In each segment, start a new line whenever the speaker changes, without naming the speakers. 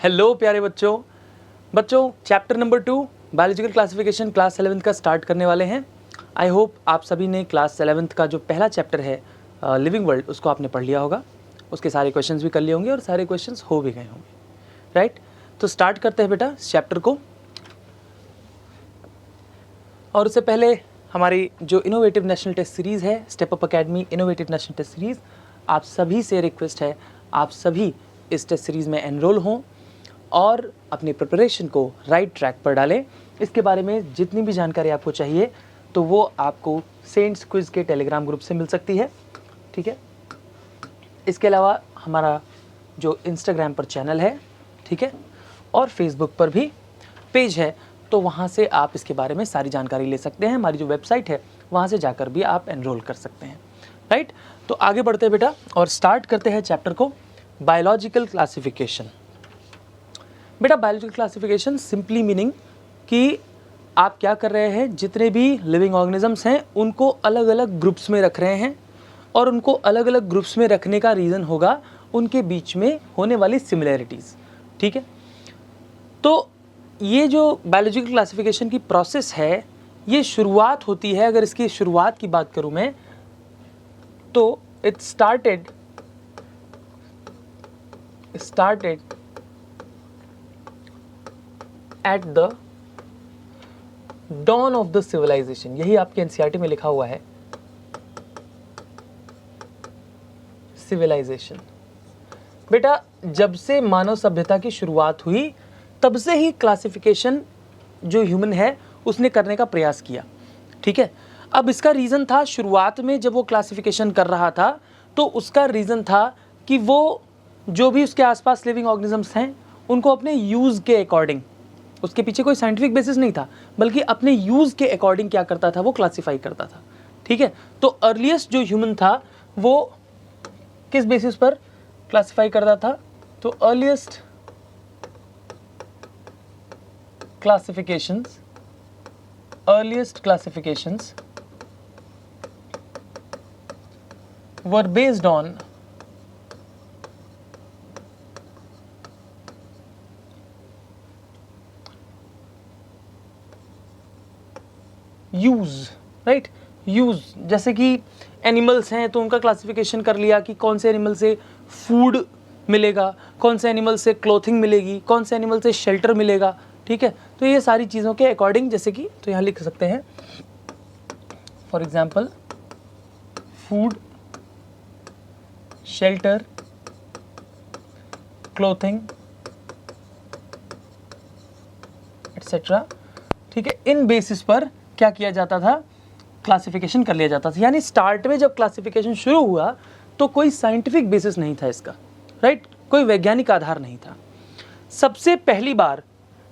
Hello प्यारे बच्चों chapter number 2 biological classification class 11th का स्टार्ट करने वाले हैं। आई होप आप सभी ने क्लास 11th का जो पहला चैप्टर है लिविंग वर्ल्ड उसको आपने पढ़ लिया होगा, उसके सारे क्वेश्चंस भी कर लिए होंगे और सारे क्वेश्चंस हो भी गए होंगे, राइट। तो स्टार्ट करते हैं बेटा इस चैप्टर को। और उससे पहले हमारी जो इनोवेटिव नेशनल टेस्ट सीरीज़ है, step up academy innovative national test series, आप सभी से रिक्वेस्ट है आप सभी इस टेस्ट सीरीज़ में एनरोल हों और अपनी प्रिपरेशन को राइट ट्रैक पर डालें। इसके बारे में जितनी भी जानकारी आपको चाहिए तो वो आपको सेंट्स क्विज़ के टेलीग्राम ग्रुप से मिल सकती है, ठीक है। इसके अलावा हमारा जो इंस्टाग्राम पर चैनल है, ठीक है, और फेसबुक पर भी पेज है, तो वहाँ से आप इसके बारे में सारी जानकारी ले सकते हैं। हमारी जो वेबसाइट है वहाँ से जाकर भी आप एनरोल कर सकते हैं, राइट। तो आगे बढ़ते हैं बेटा और स्टार्ट करते हैं चैप्टर को, बायोलॉजिकल क्लासिफिकेशन। बेटा बायोलॉजिकल क्लासिफिकेशन सिंपली मीनिंग कि आप क्या कर रहे हैं, जितने भी लिविंग ऑर्गेनिजम्स हैं उनको अलग अलग ग्रुप्स में रख रहे हैं और उनको अलग अलग ग्रुप्स में रखने का रीज़न होगा उनके बीच में होने वाली सिमिलैरिटीज़, ठीक है। तो ये जो बायोलॉजिकल क्लासिफिकेशन की प्रोसेस है ये शुरुआत होती है, अगर इसकी शुरुआत की बात करूं मैं तो it started at the dawn of the civilisation. यही आपके एनसीईआरटी में लिखा हुआ है, सिविलाइजेशन। बेटा जब से मानव सभ्यता की शुरुआत हुई तब से ही क्लासिफिकेशन जो ह्यूमन है उसने करने का प्रयास किया, ठीक है। अब इसका रीज़न था, शुरुआत में जब वो क्लासिफिकेशन कर रहा था तो उसका रीज़न था कि वो जो भी उसके आसपास लिविंग ऑर्गेनिजम्स हैं उनको अपने यूज़ के अकॉर्डिंग, उसके पीछे कोई साइंटिफिक बेसिस नहीं था बल्कि अपने यूज़ के अकॉर्डिंग क्या करता था, वो क्लासीफाई करता था, ठीक है। तो अर्लीस्ट जो ह्यूमन था वो किस बेसिस पर क्लासीफाई करता था, तो earliest classifications were based on use, right. Use जैसे कि एनिमल्स हैं तो उनका क्लासिफिकेशन कर लिया कि कौन से एनिमल से फूड मिलेगा, कौन से एनिमल से क्लोथिंग मिलेगी, कौन से एनिमल से शेल्टर मिलेगा, ठीक है। तो ये सारी चीज़ों के अकॉर्डिंग, जैसे कि तो यहाँ लिख सकते हैं for example food, shelter, clothing etcetera, ठीक है। इन बेसिस पर क्या किया जाता था, क्लासिफिकेशन कर लिया जाता था। यानी स्टार्ट में जब क्लासिफिकेशन शुरू हुआ तो कोई साइंटिफिक बेसिस नहीं था इसका, राइट, कोई वैज्ञानिक आधार नहीं था। सबसे पहली बार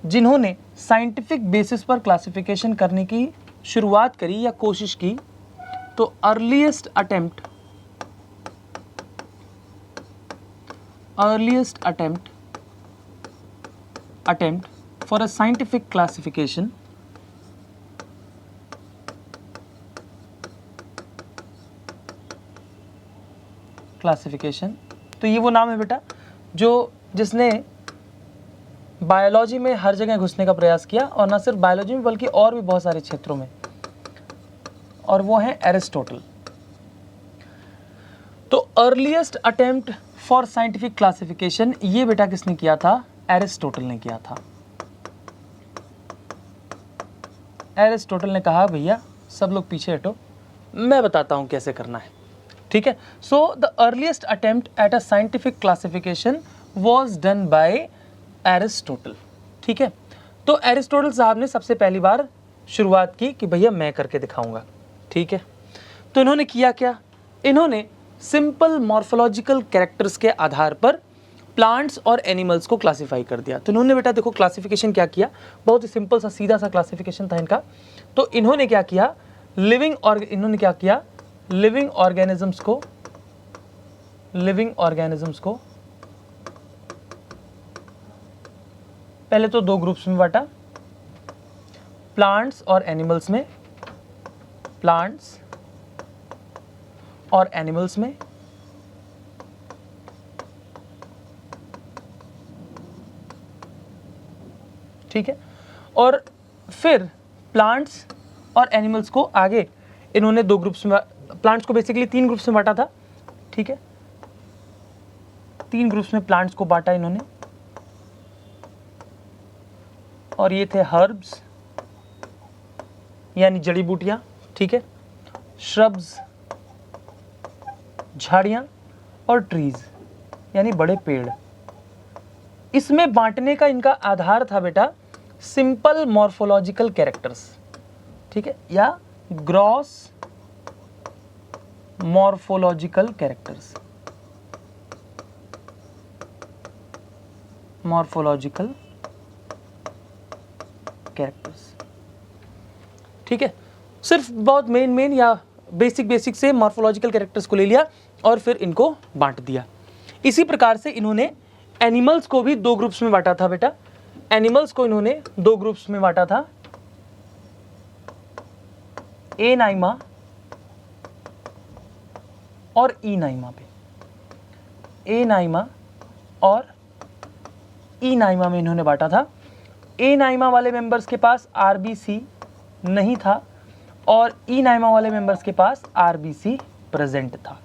जिन्होंने साइंटिफिक बेसिस पर क्लासिफिकेशन करने की शुरुआत करी या कोशिश की तो earliest attempt for a scientific classification तो ये वो नाम है बेटा जिसने बायोलॉजी में हर जगह घुसने का प्रयास किया, और ना सिर्फ बायोलॉजी में बल्कि और भी बहुत सारे क्षेत्रों में, और वो है एरिस्टोटल। तो earliest attempt for scientific classification ये बेटा किसने किया था, एरिस्टोटल ने किया था। एरिस्टोटल ने कहा भैया सब लोग पीछे हटो, मैं बताता हूं कैसे करना है, ठीक है। So the earliest attempt at a scientific classification was done by Aristotle, ठीक है। तो एरिस्टोटल साहब ने सबसे पहली बार शुरुआत की कि भैया मैं करके दिखाऊंगा, ठीक है। तो इन्होंने किया क्या, इन्होंने सिंपल मॉर्फोलॉजिकल कैरेक्टर्स के आधार पर प्लांट्स और एनिमल्स को क्लासिफाई कर दिया। तो इन्होंने बेटा देखो क्लासिफिकेशन क्या किया, बहुत ही सिंपल सा सीधा सा क्लासिफिकेशन था इनका। तो इन्होंने क्या किया, लिविंग ऑर्गेनिजम्स को पहले तो दो ग्रुप्स में बांटा, प्लांट्स और एनिमल्स में, ठीक है। और फिर प्लांट्स और एनिमल्स को आगे इन्होंने दो ग्रुप्स में, प्लांट्स को बेसिकली 3 ग्रुप्स में बांटा था, ठीक है, 3 ग्रुप्स में प्लांट्स को बांटा इन्होंने, और ये थे हर्ब्स यानी जड़ी बूटियां, ठीक है, श्रब्स झाड़ियां, और ट्रीज यानी बड़े पेड़। इसमें बांटने का इनका आधार था बेटा सिंपल मॉर्फोलॉजिकल कैरेक्टर्स, ठीक है, या gross morphological characters, morphological characters, ठीक है। सिर्फ बहुत मेन या बेसिक से मॉर्फोलॉजिकल कैरेक्टर्स को ले लिया और फिर इनको बांट दिया। इसी प्रकार से इन्होंने एनिमल्स को भी 2 ग्रुप्स में बांटा था बेटा। एनिमल्स को इन्होंने 2 ग्रुप्स में बांटा था, एनाइमा और ईनाइमा पे। एनाइमा और ईनाइमा में इन्होंने बांटा था। एनाइमा वाले मेंबर्स के पास आरबीसी नहीं था और ईनाइमा वाले मेंबर्स के पास आरबीसी प्रेजेंट था,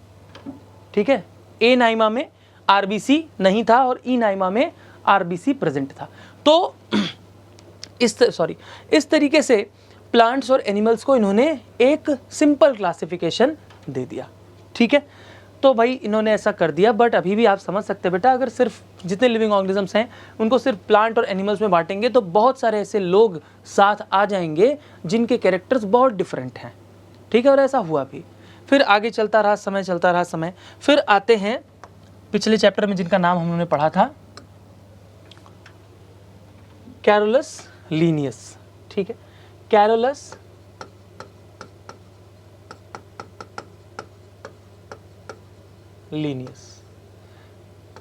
ठीक है। एनाइमा में आरबीसी नहीं था और ईनाइमा में आरबीसी प्रेजेंट था। तो इस तरीके से प्लांट्स और एनिमल्स को इन्होंने एक सिंपल क्लासिफिकेशन दे दिया, ठीक है। तो भाई इन्होंने ऐसा कर दिया, बट अभी भी आप समझ सकते हैं बेटा, अगर सिर्फ जितने लिविंग ऑर्गेनिजम्स हैं उनको सिर्फ प्लांट और एनिमल्स में बांटेंगे तो बहुत सारे ऐसे लोग साथ आ जाएंगे जिनके कैरेक्टर्स बहुत डिफरेंट हैं, ठीक है। और ऐसा हुआ भी। फिर आगे चलता रहा समय, फिर आते हैं पिछले चैप्टर में जिनका नाम हम लोगों ने पढ़ा था कैरोलस लीनियस, ठीक है, कैरोलस लीनियस।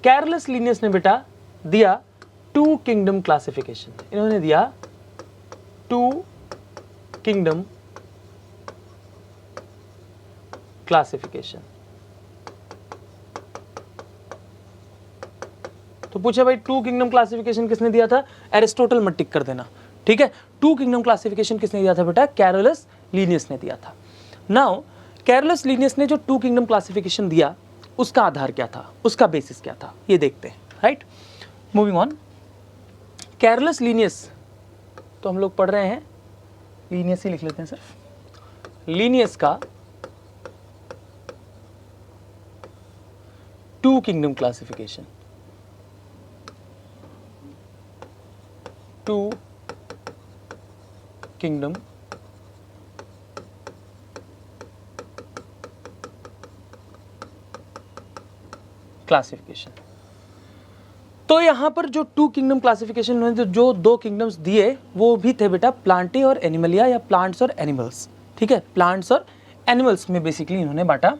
कैरोलस लीनियस ने बेटा दिया 2 किंगडम क्लासिफिकेशन। इन्होंने दिया 2 किंगडम क्लासिफिकेशन। तो पूछे भाई 2 किंगडम क्लासिफिकेशन किसने दिया था? एरिस्टोटल मत टिक कर देना, ठीक है। 2 किंगडम क्लासिफिकेशन किसने दिया था बेटा? कैरोलस लीनियस ने दिया था। नाउ कैरोलस लीनियस ने जो 2 किंगडम क्लासिफिकेशन दिया उसका आधार क्या था, उसका बेसिस क्या था, ये देखते हैं, right. Moving on, Carolus Linnaeus तो हम लोग पढ़ रहे हैं, लीनियस ही लिख लेते हैं सिर्फ। लीनियस का 2 किंगडम क्लासिफिकेशन, 2 किंगडम क्लासिफिकेशन। तो यहां पर जो 2 किंगडम क्लासिफिकेशन उन्होंने जो 2 किंगडम्स दिए वो भी थे बेटा प्लांटी और एनिमलिया या प्लांट्स और एनिमल्स, ठीक है। प्लांट्स और एनिमल्स में बेसिकली इन्होंने बांटा,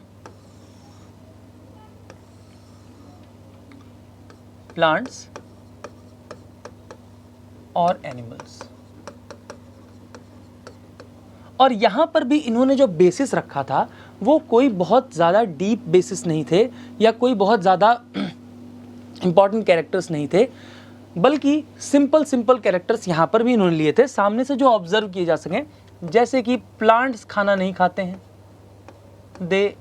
प्लांट्स और एनिमल्स। और यहां पर भी इन्होंने जो बेसिस रखा था वो कोई बहुत ज़्यादा डीप बेसिस नहीं थे या कोई बहुत ज़्यादा इंपॉर्टेंट कैरेक्टर्स नहीं थे, बल्कि सिंपल कैरेक्टर्स यहाँ पर भी इन्होंने लिए थे सामने से जो ऑब्जर्व किए जा सकें। जैसे कि प्लांट्स खाना नहीं खाते हैं, दे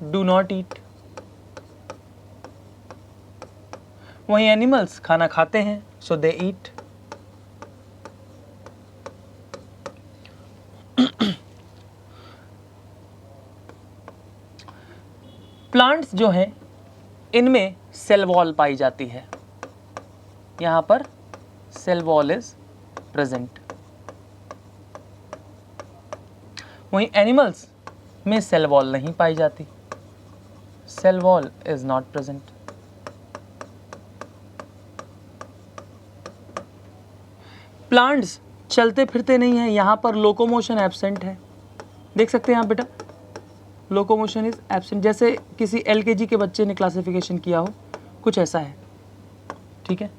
डू नॉट ईट। वहीं एनिमल्स खाना खाते हैं, सो दे ईट। प्लांट्स जो हैं इनमें सेल वॉल पाई जाती है, यहां पर सेल वॉल इज प्रेजेंट। वहीं एनिमल्स में सेल वॉल नहीं पाई जाती, cell wall is not present. Plants चलते फिरते नहीं है, यहां पर लोकोमोशन एब्सेंट है, देख सकते हैं यहाँ बेटा, लोकोमोशन इज एब्सेंट। जैसे किसी एलकेजी के बच्चे ने क्लासिफिकेशन किया हो, कुछ ऐसा है, ठीक है।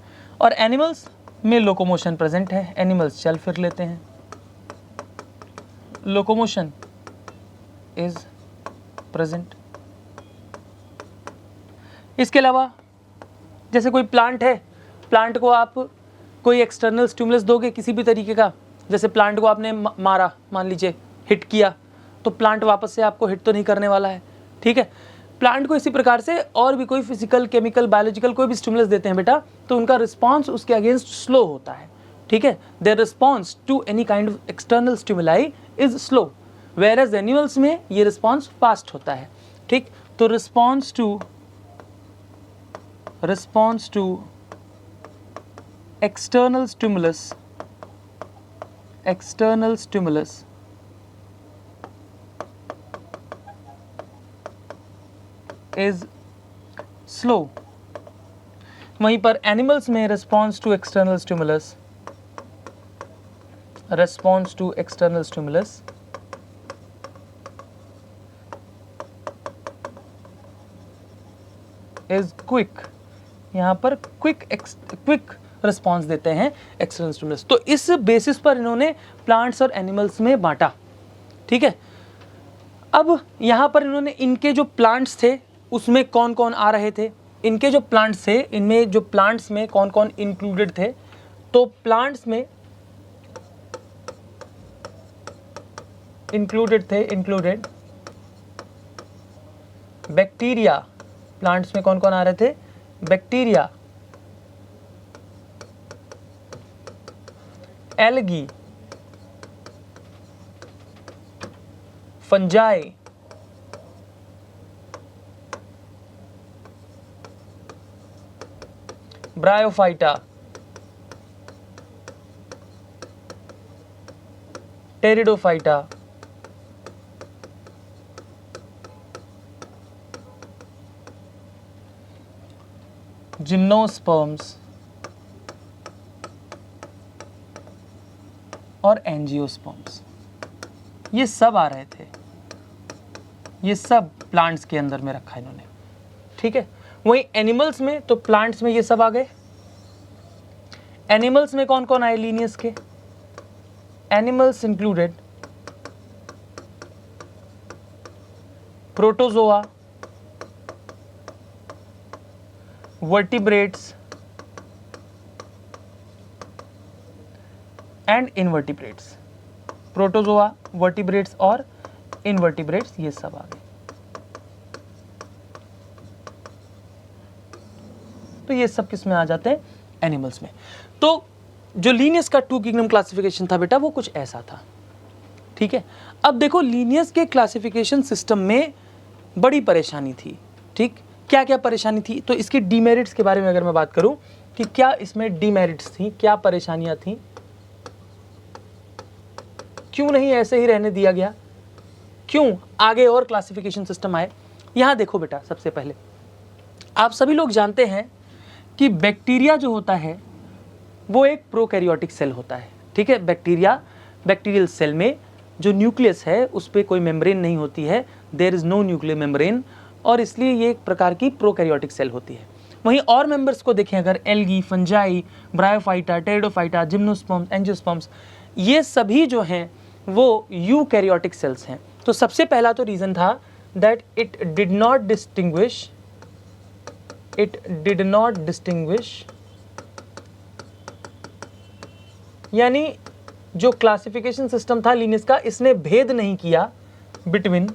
और एनिमल्स में लोकोमोशन प्रेजेंट है, एनिमल्स चल फिर लेते हैं, लोकोमोशन इज प्रेजेंट। इसके अलावा जैसे कोई प्लांट है, प्लांट को आप कोई एक्सटर्नल स्टिमुलस दोगे किसी भी तरीके का, जैसे प्लांट को आपने मारा, मान लीजिए हिट किया, तो प्लांट वापस से आपको हिट तो नहीं करने वाला है, ठीक है। प्लांट को इसी प्रकार से और भी कोई फिजिकल, केमिकल, बायोलॉजिकल कोई भी स्टिमुलस देते हैं बेटा, तो उनका रिस्पॉन्स उसके अगेंस्ट स्लो होता है, ठीक है। There response to any kind of external stimuli is slow, whereas animals में ये रिस्पॉन्स फास्ट होता है, ठीक। तो response to external stimulus is slow। वहीं पर एनिमल्स में response to external stimulus is quick. यहाँ पर क्विक रिस्पॉन्स देते हैं एक्सटर्नल स्टिमुलस। तो इस बेसिस पर इन्होंने प्लांट्स और एनिमल्स में बांटा, ठीक है। अब यहाँ पर इन्होंने इनके जो प्लांट्स थे उसमें कौन कौन आ रहे थे, इनके जो प्लांट्स थे इनमें जो प्लांट्स में कौन कौन इंक्लूडेड थे, तो प्लांट्स में इंक्लूडेड बैक्टीरिया। प्लांट्स में कौन कौन आ रहे थे, bacteria, algae, fungi, bryophyta, pteridophyta, gymnosperms और एंजियोस्पर्म्स, ये सब आ रहे थे। ये सब प्लांट्स के अंदर में रखा इन्होंने, ठीक है। वहीं एनिमल्स में, तो प्लांट्स में ये सब आ गए। एनिमल्स में कौन कौन आए लीनियस के, animals included protozoa, vertebrates and invertebrates. Protozoa, vertebrates और इनवर्टिब्रेट्स ये सब आ गए। तो ये सब किस में आ जाते हैं, एनिमल्स में। तो जो लीनियस का 2 किंगडम क्लासिफिकेशन था बेटा वो कुछ ऐसा था, ठीक है। अब देखो लीनियस के क्लासिफिकेशन सिस्टम में बड़ी परेशानी थी, ठीक। क्या क्या परेशानी थी, तो इसके डीमेरिट्स के बारे में अगर मैं बात करूं कि क्या इसमें डीमेरिट्स थी, क्या परेशानियां थी, क्यों नहीं ऐसे ही रहने दिया गया, क्यों आगे और क्लासिफिकेशन सिस्टम आए। यहां देखो बेटा, सबसे पहले आप सभी लोग जानते हैं कि बैक्टीरिया जो होता है वो एक प्रोकैरियोटिक सेल होता है, ठीक है। बैक्टीरियल सेल में जो न्यूक्लियस है उस पर कोई मेम्ब्रेन नहीं होती है, there is no nuclear membrane, और इसलिए ये एक प्रकार की प्रोकैरियोटिक सेल होती है। वहीं और मेंबर्स को देखें अगर, algae, fungi, bryophyta, pteridophyta, gymnosperms, angiosperms, ये सभी जो हैं वो यूकैरियोटिक सेल्स हैं। तो सबसे पहला तो रीज़न था that it did not distinguish, यानी जो क्लासिफिकेशन सिस्टम था लीनियस का, इसने भेद नहीं किया बिटवीन,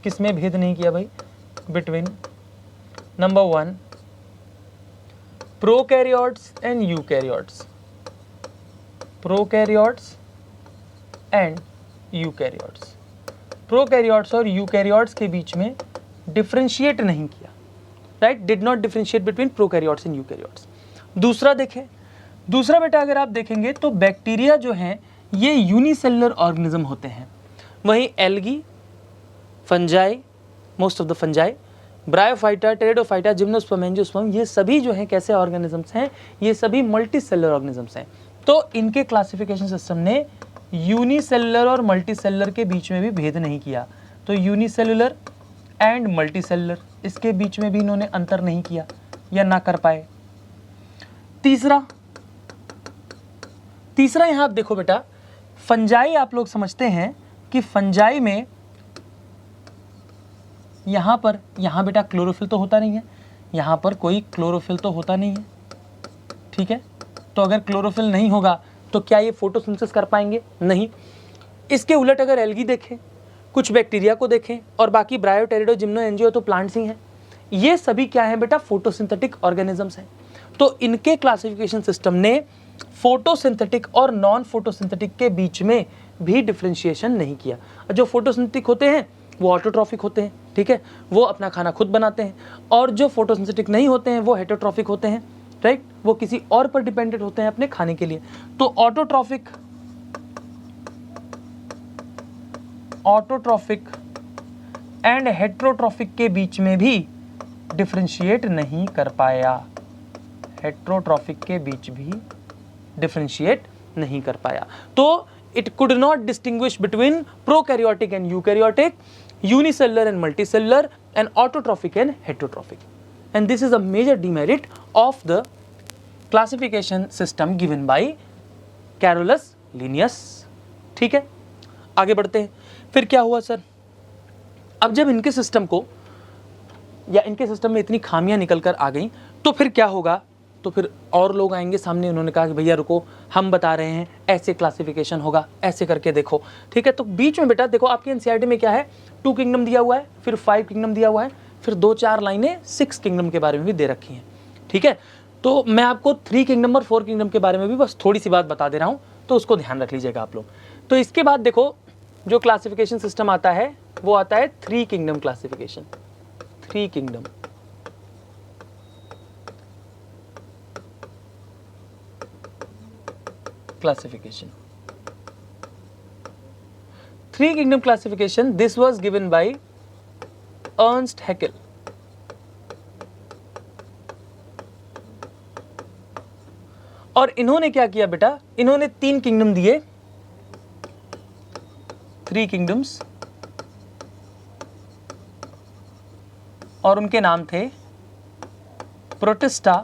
किसमें भेद नहीं किया भाई, between number 1 prokaryotes and eukaryotes, prokaryotes and eukaryotes. Prokaryotes और यूकैरियोट्स के बीच में डिफरेंशिएट नहीं किया, right, did not differentiate between prokaryotes and eukaryotes. दूसरा देखें, दूसरा बेटा अगर आप देखेंगे तो बैक्टीरिया जो हैं ये यूनिसेलुलर ऑर्गेनिज्म होते हैं, वहीं algae, fungi, most of the fungi, bryophyta, pteridophyta, gymnosperm, angiosperm, ये सभी जो हैं कैसे ऑर्गेनिजम्स हैं, ये सभी मल्टी सेलुलर ऑर्गेनिजम्स हैं। तो इनके क्लासिफिकेशन सिस्टम ने यूनिसेलुलर और मल्टी सेलुलर के बीच में भी भेद नहीं किया। तो यूनिसेलुलर एंड मल्टी सेलुलर, इसके बीच में भी इन्होंने अंतर नहीं किया या ना कर पाए। तीसरा यहाँ आप देखो बेटा, फंजाई आप लोग समझते हैं कि फंजाई में यहाँ बेटा क्लोरोफिल तो होता नहीं है, यहाँ पर कोई क्लोरोफिल तो होता नहीं है, ठीक है, तो अगर क्लोरोफिल नहीं होगा तो क्या ये फोटोसिंथेसिस कर पाएंगे? नहीं। इसके उलट अगर एल्गी देखें, कुछ बैक्टीरिया को देखें और बाकी ब्रायोटेरिडो, जिम्नो, एंजियो तो प्लांट्स ही हैं, ये सभी क्या है बेटा? फोटोसिंथेटिक ऑर्गेनिजम्स हैं। तो इनके क्लासिफिकेशन सिस्टम ने फोटोसिंथेटिक और नॉन फोटोसिंथेटिक के बीच में भी डिफरेंशिएशन नहीं किया। जो फोटोसिंथेटिक होते हैं वो ऑटोट्रॉफिक होते हैं, ठीक है, वो अपना खाना खुद बनाते हैं, और जो फोटोसिंथेटिक नहीं होते हैं वो हेटरोट्रॉफिक होते हैं, राइट, वो किसी और पर डिपेंडेंट होते हैं अपने खाने के लिए। तो ऑटोट्रॉफिक एंड हेटरोट्रॉफिक के बीच में भी डिफरेंशिएट नहीं कर पाया, हेटरोट्रॉफिक के बीच भी डिफरेंशिएट नहीं कर पाया। तो it could not distinguish between prokaryotic and eukaryotic, unicellular and multicellular, and autotrophic and heterotrophic. And this is a major demerit of the classification system given by Carolus Linnaeus. ठीक है, आगे बढ़ते हैं। फिर क्या हुआ सर? अब जब इनके सिस्टम को या इनके सिस्टम में इतनी खामियां निकल कर आ गई तो फिर क्या होगा? तो फिर और लोग आएंगे सामने, उन्होंने कहा कि भैया रुको, हम बता रहे हैं ऐसे क्लासिफिकेशन होगा, ऐसे करके देखो, ठीक है। तो बीच में बेटा देखो आपकी एनसीईआरटी में क्या है, 2 किंगडम दिया हुआ है, फिर 5 किंगडम दिया हुआ है, फिर 2-4 लाइनें 6 किंगडम के बारे में भी दे रखी हैं, ठीक है। तो मैं आपको 3 किंगडम और 4 किंगडम के बारे में भी बस थोड़ी सी बात बता दे रहा हूँ, तो उसको ध्यान रख लीजिएगा आप लोग। तो इसके बाद देखो जो क्लासिफिकेशन सिस्टम आता है वो आता है 3 kingdom classification, 3 kingdom classification. 3 kingdom classification, this was given by Ernst Haeckel. और इन्होंने क्या किया बेटा? इन्होंने 3 किंगडम दिए, 3 किंगडम्स, और उनके नाम थे प्रोटिस्टा,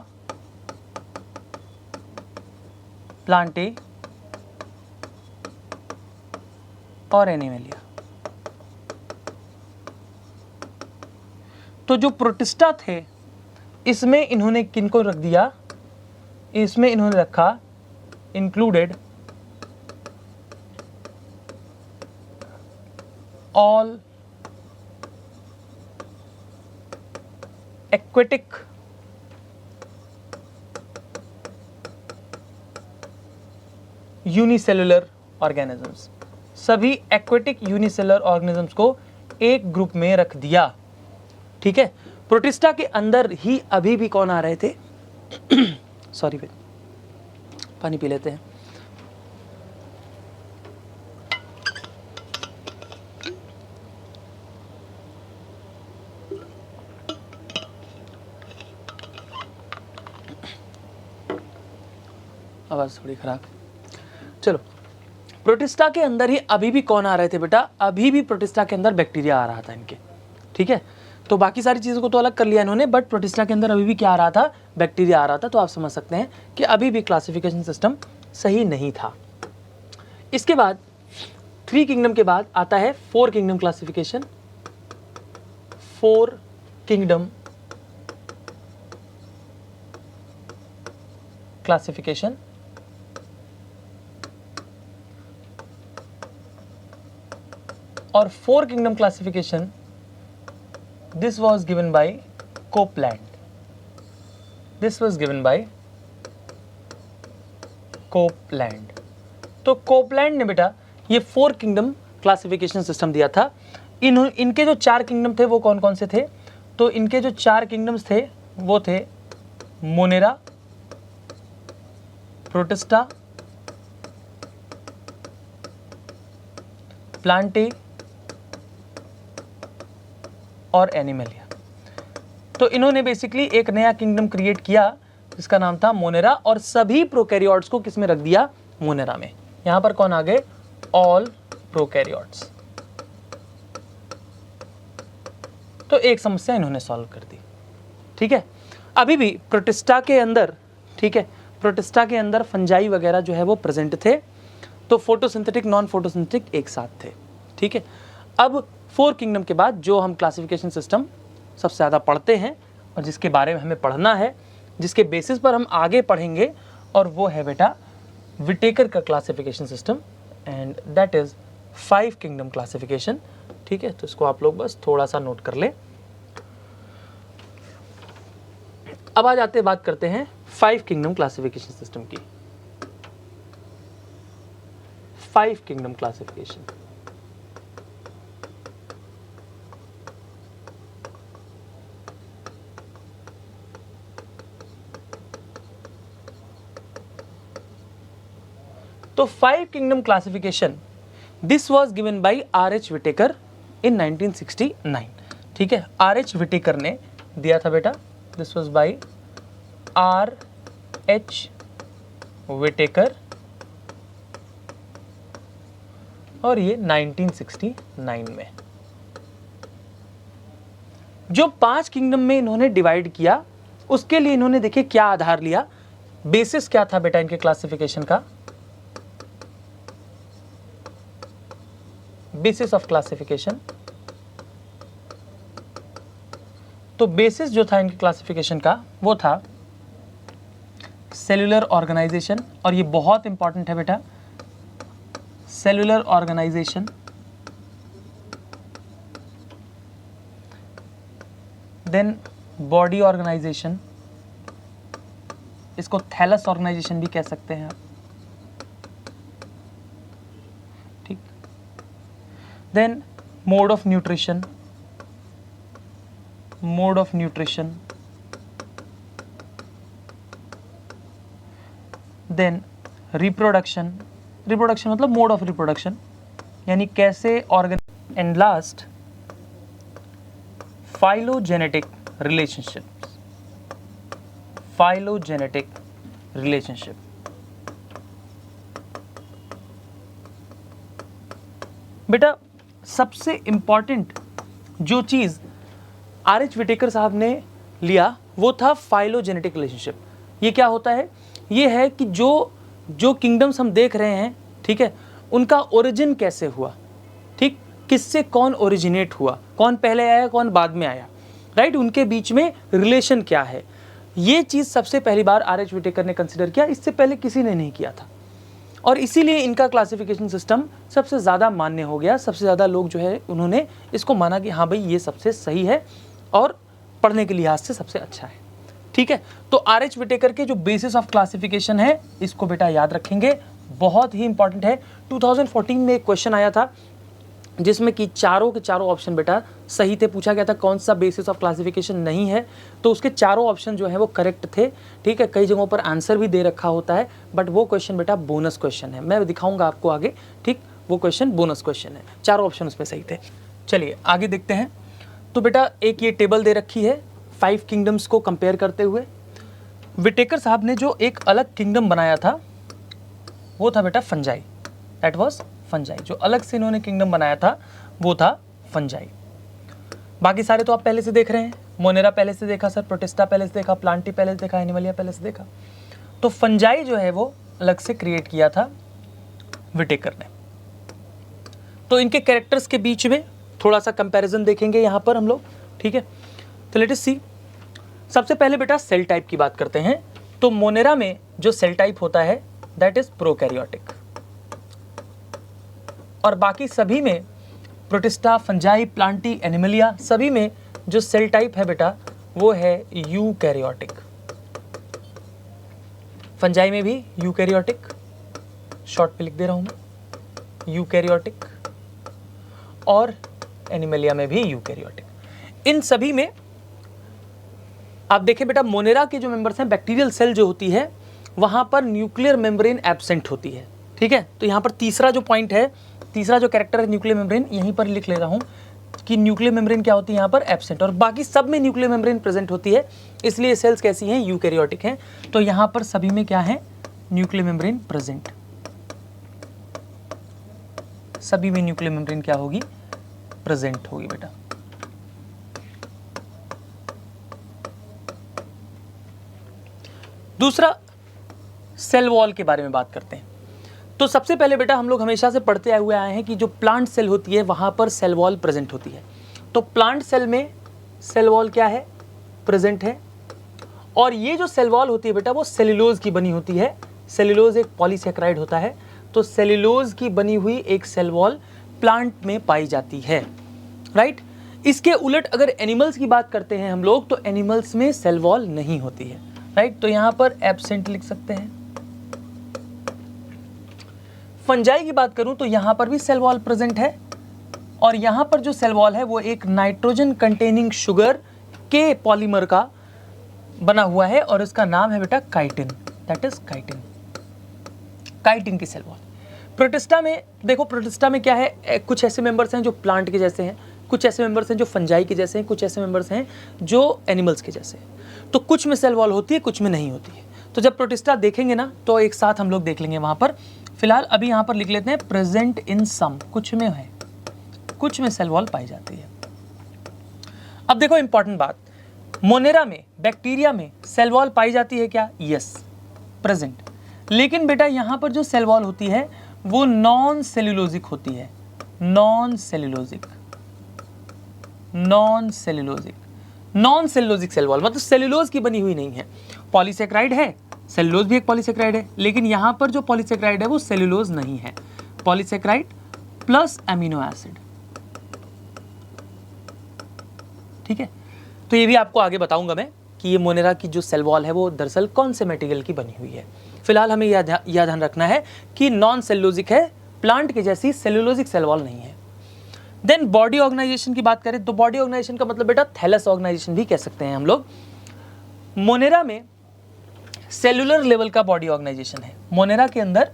प्लांटे और एनिमेलिया। तो जो प्रोटिस्टा थे इसमें इन्होंने किनको रख दिया? इसमें इन्होंने रखा included all aquatic unicellular organisms, सभी एक्वेटिक यूनिसेलुलर ऑर्गेनिजम्स को एक ग्रुप में रख दिया, ठीक है। प्रोटिस्टा के अंदर ही अभी भी कौन आ रहे थे? सॉरी पानी पी लेते हैं। आवाज थोड़ी खराब, चलो। प्रोटिस्टा के अंदर ही अभी भी कौन आ रहे थे बेटा? अभी भी प्रोटिस्टा के अंदर बैक्टीरिया आ रहा था इनके, ठीक है। तो बाकी सारी चीज़ों को तो अलग कर लिया इन्होंने, बट प्रोटिस्टा के अंदर अभी भी क्या आ रहा था? बैक्टीरिया आ रहा था। तो आप समझ सकते हैं कि अभी भी क्लासिफिकेशन सिस्टम सही नहीं था। इसके बाद 3 किंगडम के बाद आता है 4 किंगडम क्लासिफिकेशन, 4 किंगडम क्लासिफिकेशन। और 4 kingdom classification this was given by Copeland. This was given by Copeland. तो कोपलैंड ने बेटा ये 4 किंगडम क्लासिफिकेशन सिस्टम दिया था। इनके जो 4 किंगडम थे वो कौन कौन से थे? तो इनके जो 4 किंगडम्स थे वो थे मोनेरा, प्रोटिस्टा, प्लांटे और एनिमेलिया। तो इन्होंने बेसिकली एक नया किंगडम क्रिएट किया जिसका नाम था मोनेरा, और सभी प्रोकैरियोट्स को किस में रख दिया? मोनेरा में। यहां पर कौन आ गए? All prokaryotes. तो एक समस्या इन्होंने सॉल्व कर दी, ठीक है। अभी भी प्रोटिस्टा के अंदर, ठीक है, प्रोटिस्टा के अंदर फंजाई वगैरह जो है वो प्रेजेंट थे, तो फोटोसिंथेटिक नॉन फोटोसिंथेटिक एक साथ थे, ठीक है। अब 4 किंगडम के बाद जो हम क्लासिफिकेशन सिस्टम सबसे ज़्यादा पढ़ते हैं और जिसके बारे में हमें पढ़ना है, जिसके बेसिस पर हम आगे पढ़ेंगे, और वो है बेटा विटेकर का classification system, and that is 5 kingdom classification. ठीक है, तो इसको आप लोग बस थोड़ा सा नोट कर ले। अब आ जाते बात करते हैं 5 किंगडम क्लासिफिकेशन सिस्टम की। 5 किंगडम क्लासिफिकेशन। तो 5 kingdom classification this was given by R.H. Whittaker in 1969। ठीक है, R.H. विटेकर ने दिया था बेटा, this was by R.H. Whittaker, और ये 1969 में। जो 5 किंगडम में इन्होंने डिवाइड किया, उसके लिए इन्होंने देखिए क्या आधार लिया, बेसिस क्या था बेटा इनके क्लासिफिकेशन का, बेसिस ऑफ क्लासिफिकेशन। तो बेसिस जो था इनके क्लासिफिकेशन का वो था सेल्यूलर ऑर्गेनाइजेशन, और ये बहुत इंपॉर्टेंट है बेटा, cellular organisation, then body organisation, इसको थैलस ऑर्गेनाइजेशन भी कह सकते हैं आप। ठीक, then mode of nutrition, mode of nutrition, then reproduction, reproduction मतलब मोड ऑफ रिप्रोडक्शन, यानी कैसे organ, and last phylogenetic relationship, phylogenetic relationship. बेटा सबसे इंपॉर्टेंट जो चीज R.H. विटेकर साहब ने लिया वो था फाइलोजेनेटिक रिलेशनशिप। ये क्या होता है? ये है कि जो किंगडम्स हम देख रहे हैं, ठीक है, उनका ओरिजिन कैसे हुआ, ठीक, किससे कौन ओरिजिनेट हुआ, कौन पहले आया कौन बाद में आया, राइट, उनके बीच में रिलेशन क्या है, ये चीज़ सबसे पहली बार R.H. विटेकर ने कंसिडर किया, इससे पहले किसी ने नहीं किया था, और इसीलिए इनका क्लासिफिकेशन सिस्टम सबसे ज़्यादा मान्य हो गया। सबसे ज़्यादा लोग जो है उन्होंने इसको माना कि हाँ भाई ये सबसे सही है और पढ़ने के लिहाज से सबसे अच्छा है। ठीक है, तो R.H. विटेकर के जो बेसिस ऑफ क्लासिफिकेशन है इसको बेटा याद रखेंगे, बहुत ही इंपॉर्टेंट है। 2014 में एक क्वेश्चन आया था जिसमें कि चारों के चारों ऑप्शन बेटा सही थे। पूछा गया था कौन सा बेसिस ऑफ क्लासिफिकेशन नहीं है, तो उसके चारों ऑप्शन जो है वो करेक्ट थे। ठीक है, कई जगहों पर आंसर भी दे रखा होता है, बट वो क्वेश्चन बेटा बोनस क्वेश्चन है, मैं दिखाऊंगा आपको आगे। ठीक, वो क्वेश्चन बोनस क्वेश्चन है, चारों ऑप्शन उसमें सही थे। चलिए आगे देखते हैं। तो बेटा एक ये टेबल दे रखी है 5 किंगडम्स को कंपेयर करते हुए। विटेकर साहब ने जो एक अलग किंगडम बनाया था वो था बेटा फंजाई, दैट वाज फंजाई। जो अलग से इन्होंने किंगडम बनाया था वो था फंजाई। बाकी सारे तो आप पहले से देख रहे हैं, मोनेरा पहले से देखा सर, प्रोटिस्टा पहले से देखा, प्लांटी पहले से देखा, एनिमलिया पहले से देखा। तो फंजाई जो है वो अलग से क्रिएट किया था विटेकर ने। तो इनके कैरेक्टर्स के बीच में थोड़ा सा कंपैरिजन देखेंगे यहाँ पर हम लोग। ठीक है, तो लेट अस सी। सबसे पहले बेटा सेल टाइप की बात करते हैं। तो मोनेरा में जो सेल टाइप होता है दैट इज प्रोकैरियोटिक, और बाकी सभी में प्रोटिस्टा, फंजाई, प्लांटी, एनिमलिया सभी में जो सेल टाइप है बेटा वो है यूकैरियोटिक। फंजाई में भी यूकैरियोटिक, शॉर्ट पे लिख दे रहा हूं मैं, यूकैरियोटिक, और एनिमलिया में भी यूकैरियोटिक। इन सभी में आप देखें बेटा मोनेरा के जो मेंबर्स हैं, बैक्टीरियल सेल जो होती है वहां पर न्यूक्लियर मेम्ब्रेन एब्सेंट होती है। ठीक है, तो यहाँ पर तीसरा जो पॉइंट है, तीसरा जो कैरेक्टर है न्यूक्लियर मेम्ब्रेन, यहीं पर लिख ले रहा हूँ कि न्यूक्लियर मेम्ब्रेन क्या होती है यहाँ पर एब्सेंट, और बाकी सब में न्यूक्लियर मेम्ब्रेन प्रेजेंट होती है, इसलिए सेल्स कैसी हैं, यूकैरियोटिक हैं। तो यहाँ पर सभी में क्या है, न्यूक्लियर मेम्ब्रेन प्रेजेंट, सभी में न्यूक्लियर मेम्ब्रेन क्या होगी, प्रेजेंट होगी बेटा। दूसरा सेल वॉल के बारे में बात करते हैं। तो सबसे पहले बेटा हम लोग हमेशा से पढ़ते हुए आए हैं कि जो प्लांट सेल होती है वहां पर सेल वॉल प्रेजेंट होती है। तो प्लांट सेल में सेल वॉल क्या है, प्रेजेंट है, और ये जो सेल वॉल होती है बेटा वो सेल्यूलोज की बनी होती है। सेल्यूलोज एक पॉलीसेकेराइड होता है, तो सेल्यूलोज की बनी हुई एक सेल वॉल प्लांट में पाई जाती है, राइट। इसके उलट अगर एनिमल्स की बात करते हैं हम लोग, तो एनिमल्स में सेल वॉल नहीं होती है, राइट। तो यहां पर एब्सेंट लिख सकते हैं। फंजाई की बात करूं तो यहां पर भी सेल वॉल प्रेजेंट है, और यहां पर जो सेल वॉल है वो एक नाइट्रोजन कंटेनिंग शुगर के पॉलीमर का बना हुआ है, और इसका नाम है बेटा chitin, that is chitin, chitin की सेल वॉल। प्रोटिस्टा में देखो, प्रोटिस्टा में क्या है, कुछ ऐसे मेंबर्स हैं जो प्लांट के जैसे हैं, कुछ ऐसे मेंबर्स हैं जो फंजाई के जैसे हैं, कुछ ऐसे मेंबर्स हैं जो एनिमल्स के जैसे हैं। तो कुछ में सेल वॉल होती है, कुछ में नहीं होती है। तो जब प्रोटिस्टा देखेंगे ना तो एक साथ हम लोग देख लेंगे वहां पर। फिलहाल अभी यहां पर लिख लेते हैं प्रेजेंट इन सम, कुछ में है, कुछ में सेल वॉल पाई जाती है। अब देखो इंपॉर्टेंट बात, मोनेरा में, बैक्टीरिया में सेल वॉल पाई जाती है क्या? Yes, present. लेकिन बेटा यहां पर जो सेल वॉल होती है वो नॉन सेल्यूलोजिक होती है, non cellulosic, non cellulosic, non cellulosic cell wall, मतलब सेल्यूलोज की बनी हुई नहीं है। पॉलीसेकेराइड है, सेल्यूलोज भी एक पॉलीसेकेराइड है, लेकिन यहां पर जो पॉलीसेकेराइड है वो सेल्यूलोज नहीं है, पॉलीसेकेराइड प्लस अमीनो एसिड, ठीक है। तो ये भी आपको आगे बताऊंगा मैं कि ये मोनेरा की जो सेल वॉल है वो दरअसल कौन से मटेरियल की बनी हुई है। फिलहाल हमें यह ध्यान रखना है कि नॉन सेल्यूलोजिक है, प्लांट के जैसी सेल्यूलोजिक सेल वॉल नहीं है। देन बॉडी ऑर्गेनाइजेशन की बात करें तो बॉडी ऑर्गेनाइजेशन का मतलब बेटा थैलस ऑर्गेनाइजेशन भी कह सकते हैं हम लोग। मोनेरा में सेलुलर लेवल का बॉडी ऑर्गेनाइजेशन है, मोनेरा के अंदर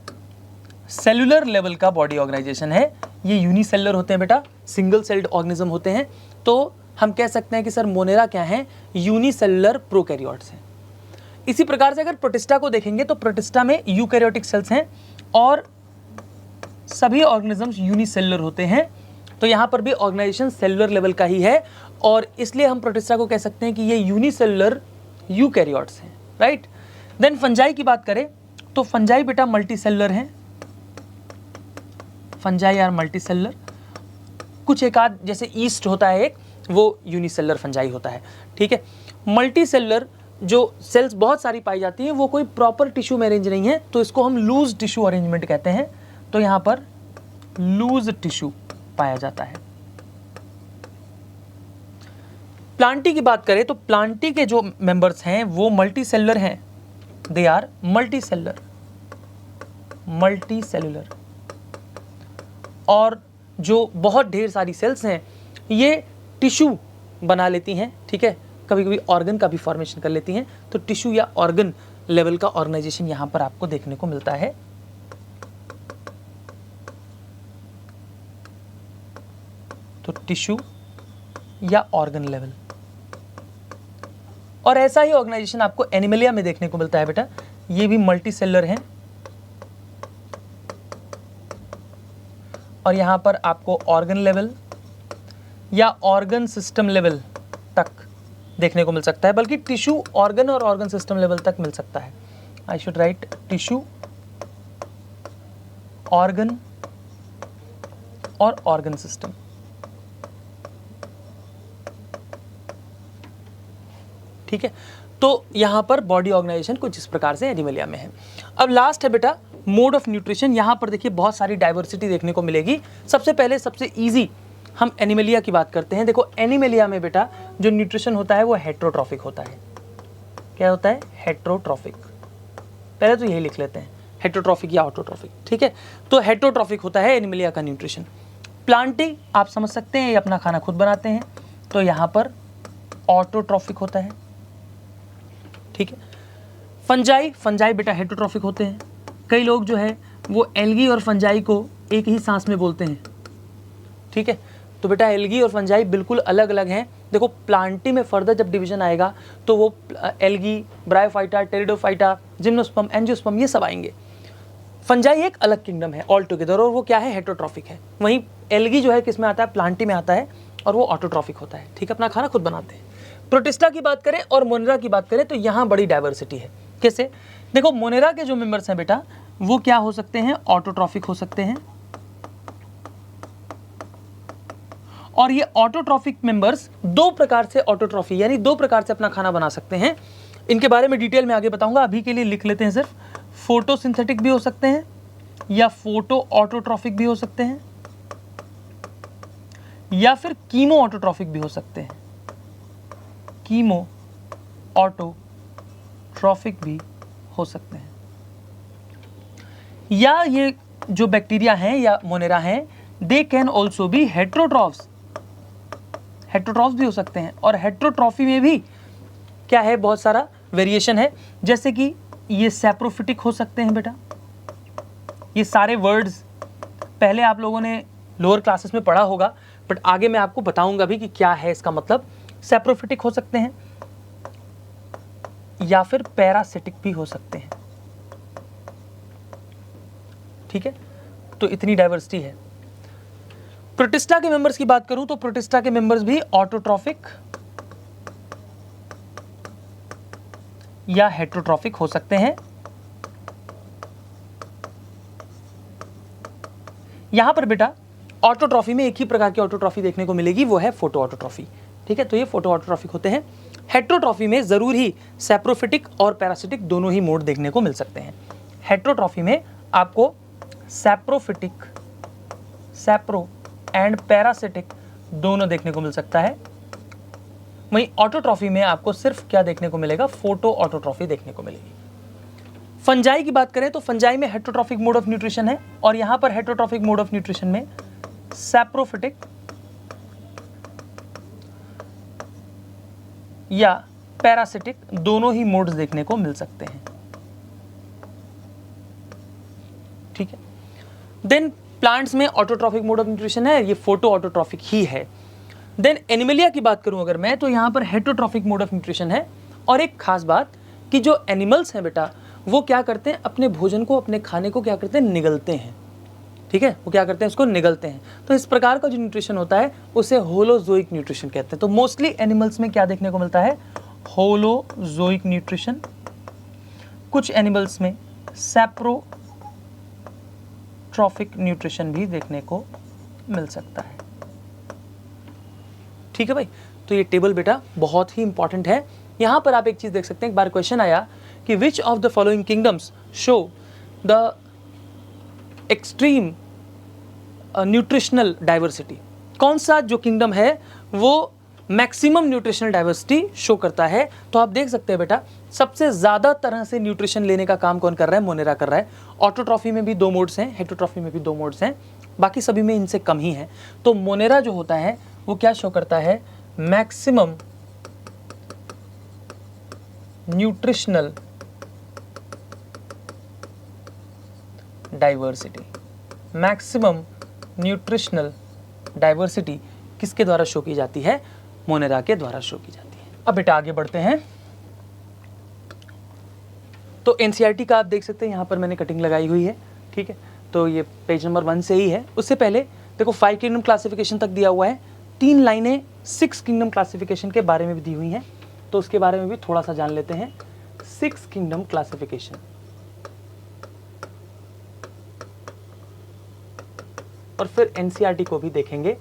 सेलुलर लेवल का बॉडी ऑर्गेनाइजेशन है। ये यूनिसेलुलर होते हैं बेटा, सिंगल सेल्ड ऑर्गेनिज्म होते हैं। तो हम कह सकते हैं कि सर मोनेरा क्या है? यूनिसेलुलर प्रोकैरियोट्स हैं। इसी प्रकार से अगर प्रोटिस्टा को देखेंगे तो प्रोटिस्टा में यूकैरियोटिक सेल्स हैं और सभी ऑर्गेनिजम्स यूनिसेलुलर होते हैं। तो यहाँ पर भी ऑर्गेनाइजेशन सेलुलर लेवल का ही है, और इसलिए हम प्रोटिस्टा को कह सकते हैं कि ये यूनिसेलुलर यूकैरियोट्स हैं, राइट। देन फंजाई की बात करें तो फंजाई बेटा मल्टीसेलुलर हैं, फंजाई आर मल्टीसेलुलर। कुछ एक आध जैसे ईस्ट होता है एक, वो यूनिसेलुलर फंजाई होता है, ठीक है। मल्टीसेलुलर जो सेल्स बहुत सारी पाई जाती हैं वो कोई प्रॉपर टिश्यू में अरेंज नहीं है, तो इसको हम लूज टिश्यू अरेंजमेंट कहते हैं। तो यहाँ पर लूज टिश्यू पाया जाता है। प्लांटी की बात करें तो प्लांटी के जो मेंबर्स हैं वो मल्टीसेलुलर हैं, दे आर मल्टीसेलुलर, मल्टीसेलुलर। और जो बहुत ढेर सारी सेल्स हैं ये टिश्यू बना लेती हैं, ठीक है, कभी कभी ऑर्गन का भी फॉर्मेशन कर लेती हैं। तो टिश्यू या ऑर्गन लेवल का ऑर्गेनाइजेशन यहाँ पर आपको देखने को मिलता है। तो टिश्यू या ऑर्गन लेवल, और ऐसा ही ऑर्गेनाइजेशन आपको एनिमलिया में देखने को मिलता है बेटा। ये भी मल्टीसेलुलर हैं, और यहां पर आपको ऑर्गन लेवल या ऑर्गन सिस्टम लेवल तक देखने को मिल सकता है, बल्कि टिश्यू, ऑर्गन और ऑर्गन सिस्टम लेवल तक मिल सकता है। I should write tissue, organ और ऑर्गन सिस्टम, ठीक है। तो यहां पर बॉडी ऑर्गेनाइजेशन कुछ इस प्रकार से एनिमलिया में है। अब लास्ट है बेटा मोड ऑफ न्यूट्रिशन। यहां पर देखिए बहुत सारी डाइवर्सिटी देखने को मिलेगी। सबसे पहले सबसे इजी हम एनिमलिया की बात करते हैं। देखो एनिमलिया में बेटा जो न्यूट्रिशन होता है वो हेट्रोट्रॉफिक होता है। क्या होता है? हेट्रोट्रॉफिक। पहले तो यही लिख लेते हैं, हेट्रोट्रॉफिक या ऑटोट्रॉफिक, ठीक है। तो हेट्रोट्रॉफिक होता है एनिमलिया का न्यूट्रिशन। प्लांटी आप समझ सकते हैं, ये अपना खाना खुद बनाते हैं, तो यहाँ पर ऑटोट्रॉफिक होता है, ठीक है। फंजाई, फंजाई बेटा हेट्रोट्रॉफिक होते हैं। कई लोग जो है वो एल्गी और फंजाई को एक ही सांस में बोलते हैं, ठीक है। तो बेटा एल्गी और फंजाई बिल्कुल अलग अलग हैं। देखो प्लांटी में फर्दर जब डिवीजन आएगा तो वो algae, bryophyta, pteridophyta, gymnosperm, angiosperm ये सब आएंगे। फंजाई एक अलग किंगडम है ऑल टुगेदर, और वो क्या है? हेट्रोट्रॉफिक है। वहीं एल्गी जो है किस में आता है? प्लांटी में आता है, और वो ऑटोट्रॉफिक होता है, ठीक है, अपना खाना खुद बनाते हैं। प्रोटिस्टा की बात करें और मोनेरा की बात करें तो यहाँ बड़ी डाइवर्सिटी है। कैसे? देखो मोनेरा के जो मेंबर्स हैं बेटा वो क्या हो सकते हैं? ऑटोट्रॉफिक हो सकते हैं, और ये ऑटोट्रॉफिक मेंबर्स दो प्रकार से ऑटोट्रॉफी यानी दो प्रकार से अपना खाना बना सकते हैं। इनके बारे में डिटेल में आगे बताऊंगा, अभी के लिए लिख लेते हैं सिर्फ। फोटोसिंथेटिक भी हो सकते हैं या फोटो ऑटोट्रॉफिक भी हो सकते हैं या फिर कीमो ऑटोट्रॉफिक भी हो सकते हैं। कीमो ऑटोट्रॉफिक भी हो सकते हैं। या ये जो बैक्टीरिया हैं या मोनेरा हैं, they can also be heterotrophs. Heterotrophs भी हो सकते हैं। और हेट्रोट्रॉफी में भी क्या है, बहुत सारा वेरिएशन है। जैसे कि ये सैप्रोफिटिक हो सकते हैं बेटा। ये सारे वर्ड्स पहले आप लोगों ने लोअर क्लासेस में पढ़ा होगा, बट आगे मैं आपको बताऊंगा भी कि क्या है इसका मतलब। सैप्रोफिटिक हो सकते हैं या फिर पैरासिटिक भी हो सकते हैं। ठीक है, तो इतनी डाइवर्सिटी है। प्रोटिस्टा के मेंबर्स की बात करूं तो प्रोटिस्टा के मेंबर्स भी ऑटोट्रॉफिक या हेट्रोट्रॉफिक हो सकते हैं। यहां पर बेटा ऑटोट्रॉफी में एक ही प्रकार की ऑटोट्रॉफी देखने को मिलेगी, वो है फोटो ऑटोट्रॉफी। ठीक है, तो ये फोटो ऑटोट्रॉफिक होते हैं। हेट्रोट्रॉफी में जरूर ही सैप्रोफिटिक और पैरासिटिक दोनों ही मोड देखने को मिल सकते हैं। हेट्रोट्रॉफी में आपको सैप्रोफिटिक, सैप्रो एंड पैरासिटिक दोनों देखने को मिल सकता है। वहीं ऑटोट्रॉफी में आपको सिर्फ क्या देखने को मिलेगा, फोटो ऑटोट्रॉफी देखने को मिलेगी। फंजाई की बात करें तो फंजाई में हेट्रोट्रॉफिक मोड ऑफ न्यूट्रिशन है और यहां पर हेट्रोट्रॉफिक मोड ऑफ न्यूट्रिशन में सैप्रोफिटिक या पैरासिटिक दोनों ही मोड्स देखने को मिल सकते हैं। ठीक है, देन प्लांट्स में ऑटोट्रॉफिक मोड ऑफ न्यूट्रिशन है, ये फोटो ऑटोट्रॉफिक ही है। देन एनिमलिया की बात करूं अगर मैं, तो यहां पर हेट्रोट्रॉफिक मोड ऑफ न्यूट्रिशन है। और एक खास बात कि जो एनिमल्स हैं बेटा, वो क्या करते हैं, अपने भोजन को, अपने खाने को क्या करते हैं, निगलते हैं। ठीक है, वो क्या करते हैं, उसको निगलते हैं। तो इस प्रकार का जो न्यूट्रिशन होता है उसे होलोजोइक न्यूट्रिशन कहते हैं। तो मोस्टली एनिमल्स में क्या देखने को मिलता है, होलोजोइक न्यूट्रिशन। कुछ एनिमल्स में सैप्रोट्रॉफिक न्यूट्रिशन भी देखने को मिल सकता है। ठीक है भाई, तो ये टेबल बेटा बहुत ही इंपॉर्टेंट है। यहां पर आप एक चीज देख सकते हैं, एक बार क्वेश्चन आया कि which of the following kingdoms show the extreme nutritional diversity. कौन सा जो किंगडम है वो मैक्सिमम न्यूट्रिशनल डाइवर्सिटी शो करता है। तो आप देख सकते हैं बेटा, सबसे ज्यादा तरह से न्यूट्रिशन लेने का काम कौन कर रहा है, मोनेरा कर रहा है। ऑटोट्रॉफी में भी 2 मोड्स हैं, हेट्रोट्रॉफी में भी 2 मोड्स हैं, बाकी सभी में इनसे कम ही है। तो मोनेरा जो होता है वो क्या शो करता है, maximum nutritional diversity. Maximum nutritional diversity किसके द्वारा शो की जाती है, मोनेरा के द्वारा शो की जाती है। अब बेटा आगे बढ़ते हैं। तो एनसीईआरटी का आप देख सकते हैं, यहाँ पर मैंने कटिंग लगाई हुई है। ठीक है, तो ये पेज नंबर 1 से ही है। उससे पहले देखो 5 किंगडम क्लासिफिकेशन तक दिया हुआ है, 3 लाइनें 6 किंगडम क्लासिफिकेशन के बारे में भी दी हुई हैं, तो उसके बारे में भी थोड़ा सा जान लेते हैं। 6 किंगडम क्लासिफिकेशन, और फिर एनसीईआरटी को भी देखेंगे।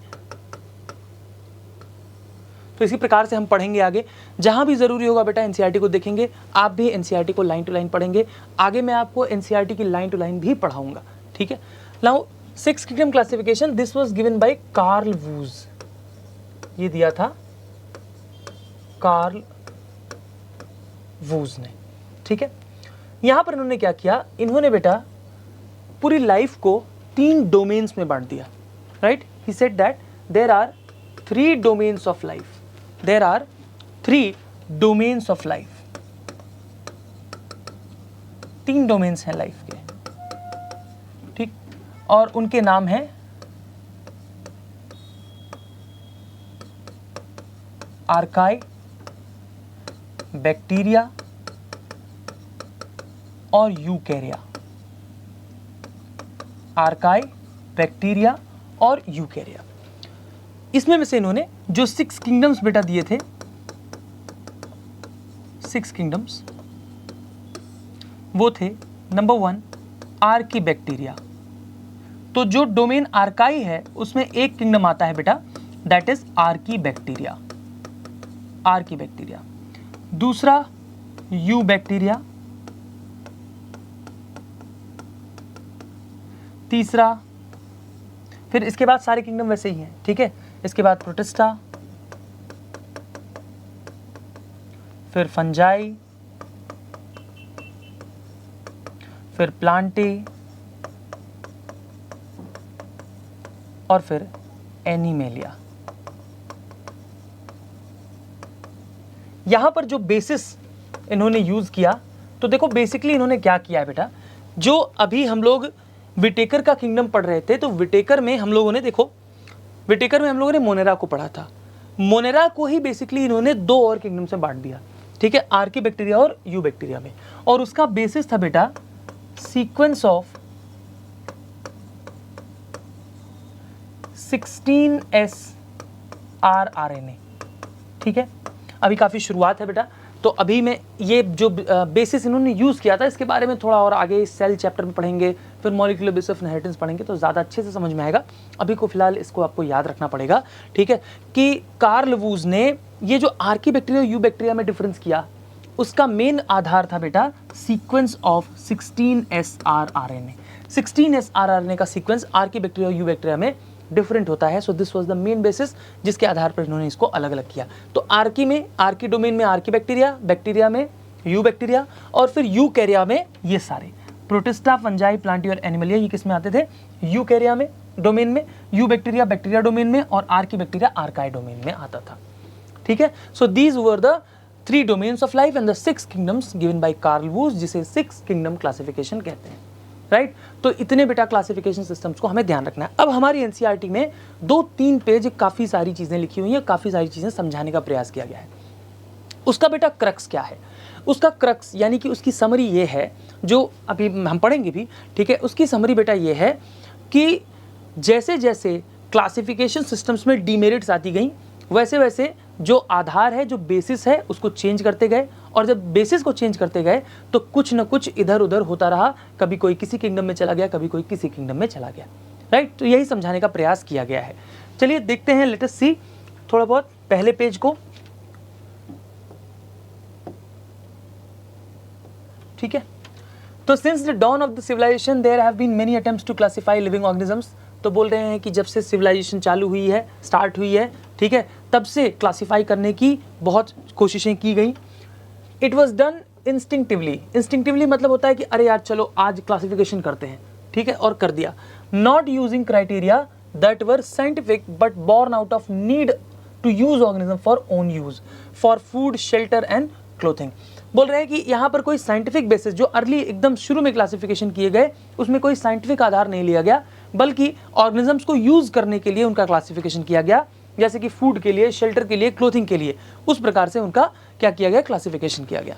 तो इसी प्रकार से हम पढ़ेंगे आगे, जहां भी जरूरी होगा बेटा एनसीईआरटी को देखेंगे। आप भी एनसीईआरटी को लाइन टू लाइन पढ़ेंगे। आगे मैं आपको एनसीईआरटी की लाइन टू लाइन भी पढ़ाऊंगा। ठीक है, now 6 kingdom classification, this was given by Carl Woese. ये दिया था कार्ल वूज ने। ठीक है, यहां पर इन्होंने क्या किया, इन्होंने बेटा पूरी लाइफ को 3 डोमेन्स में बांट दिया। Right, he said that there are 3 domains of life. There are 3 domains of life. 3 domains हैं लाइफ के। ठीक, और उनके नाम हैं आर्काई, बैक्टीरिया और यूकैरिया। आर्काई, बैक्टीरिया और यूकैरिया। इसमें में से इन्होंने जो 6 किंगडम्स बेटा दिए थे, 6 किंगडम्स, वो थे नंबर 1 आर्की बैक्टीरिया। तो जो डोमेन आर्काई है उसमें एक किंगडम आता है बेटा, that is Archie bacteria. Archie bacteria. दूसरा यू बैक्टीरिया, तीसरा, फिर इसके बाद सारे किंगडम वैसे ही हैं, ठीक है। इसके बाद प्रोटिस्टा, फिर फंजाई, फिर प्लांटे, और फिर एनिमेलिया। यहां पर जो बेसिस इन्होंने यूज किया, तो देखो बेसिकली इन्होंने क्या किया है बेटा, जो अभी हम लोग विटेकर का किंगडम पढ़ रहे थे, तो विटेकर में हम लोगों ने मोनेरा को पढ़ा था। मोनेरा को ही बेसिकली इन्होंने दो और किंगडम से बांट दिया, ठीक है, आर्की बैक्टीरिया और यू बैक्टीरिया में। और उसका बेसिस था बेटा सीक्वेंस ऑफ 16S rRNA, ठीक है। अभी काफ़ी शुरुआत है बेटा, तो अभी मैं ये जो बेसिस इन्होंने यूज़ किया था, इसके बारे में थोड़ा और आगे सेल चैप्टर में पढ़ेंगे, फिर मॉलिक्यूलर बेसिस ऑफ इनहेरिटेंस पढ़ेंगे, तो ज़्यादा अच्छे से समझ में आएगा। अभी को फिलहाल इसको आपको याद रखना पड़ेगा, ठीक है, कि कार्ल वूज ने ये जो आर्की बैक्टीरिया यू बैक्टीरिया में डिफरेंस किया, उसका मेन आधार था बेटा sequence of 16S rRNA। 16S rRNA का sequence Archie bacteria you bacteria में डिफरेंट होता है। So this was the main basis, जिसके आधार पर इन्होंने इसको अलग अलग किया। तो आर्की डोमेन में आर्की बैक्टीरिया, बैक्टीरिया में यू बैक्टीरिया, और फिर यूकैरिया में ये सारे प्रोटिस्टा, फंजाई, प्लांटी और एनिमलिया, ये किस में आते थे, यूकैरिया में डोमेन में, यू बैक्टीरिया बैक्टीरिया डोमेन में, और आर्की बैक्टीरिया आर्काई डोमेन में आता था, ठीक है। So these were the 3 domains of life and the 6 kingdoms given by Carl Woese, जिसे 6 किंगडम क्लासिफिकेशन कहते हैं, राइट। तो इतने बेटा क्लासिफिकेशन सिस्टम्स को हमें ध्यान रखना है। अब हमारी एनसीईआरटी में 2-3 पेज काफ़ी सारी चीज़ें लिखी हुई हैं, काफ़ी सारी चीज़ें समझाने का प्रयास किया गया है। उसका बेटा क्रक्स क्या है, उसका क्रक्स यानी कि उसकी समरी ये है, जो अभी हम पढ़ेंगे भी, ठीक है। उसकी समरी बेटा ये है कि जैसे जैसे क्लासिफिकेशन सिस्टम्स में डीमेरिट्स आती गई, वैसे वैसे जो आधार है, जो बेसिस है, उसको चेंज करते गए, और जब बेसिस को चेंज करते गए तो कुछ ना कुछ इधर उधर होता रहा, कभी कोई किसी किंगडम में चला गया, कभी कोई किसी किंगडम में चला गया, राइट। तो यही समझाने का प्रयास किया गया है। चलिए देखते हैं, लेट अस सी थोड़ा बहुत पहले पेज को, ठीक है। तो since the dawn of the civilisation there have been many attempts to classify living organisms. तो बोल रहे हैं कि जब से सिविलाइजेशन चालू हुई है, स्टार्ट हुई है, ठीक है, तब से क्लासिफाई करने की बहुत कोशिशें की गई। It was done instinctively. Instinctively मतलब होता है कि अरे यार चलो आज क्लासिफिकेशन करते हैं, ठीक है, और कर दिया। Not using criteria that were scientific but born out of need to use organism for own use, for food, shelter and clothing. बोल रहे हैं कि यहाँ पर कोई साइंटिफिक बेसिस, जो अर्ली एकदम शुरू में क्लासिफिकेशन किए गए, उसमें कोई साइंटिफिक आधार नहीं लिया गया, बल्कि ऑर्गेनिजम्स को यूज करने के लिए उनका क्लासिफिकेशन किया गया, जैसे कि फूड के लिए, शेल्टर के लिए, क्लोथिंग के लिए, उस प्रकार से उनका क्या किया गया, क्लासिफिकेशन किया गया।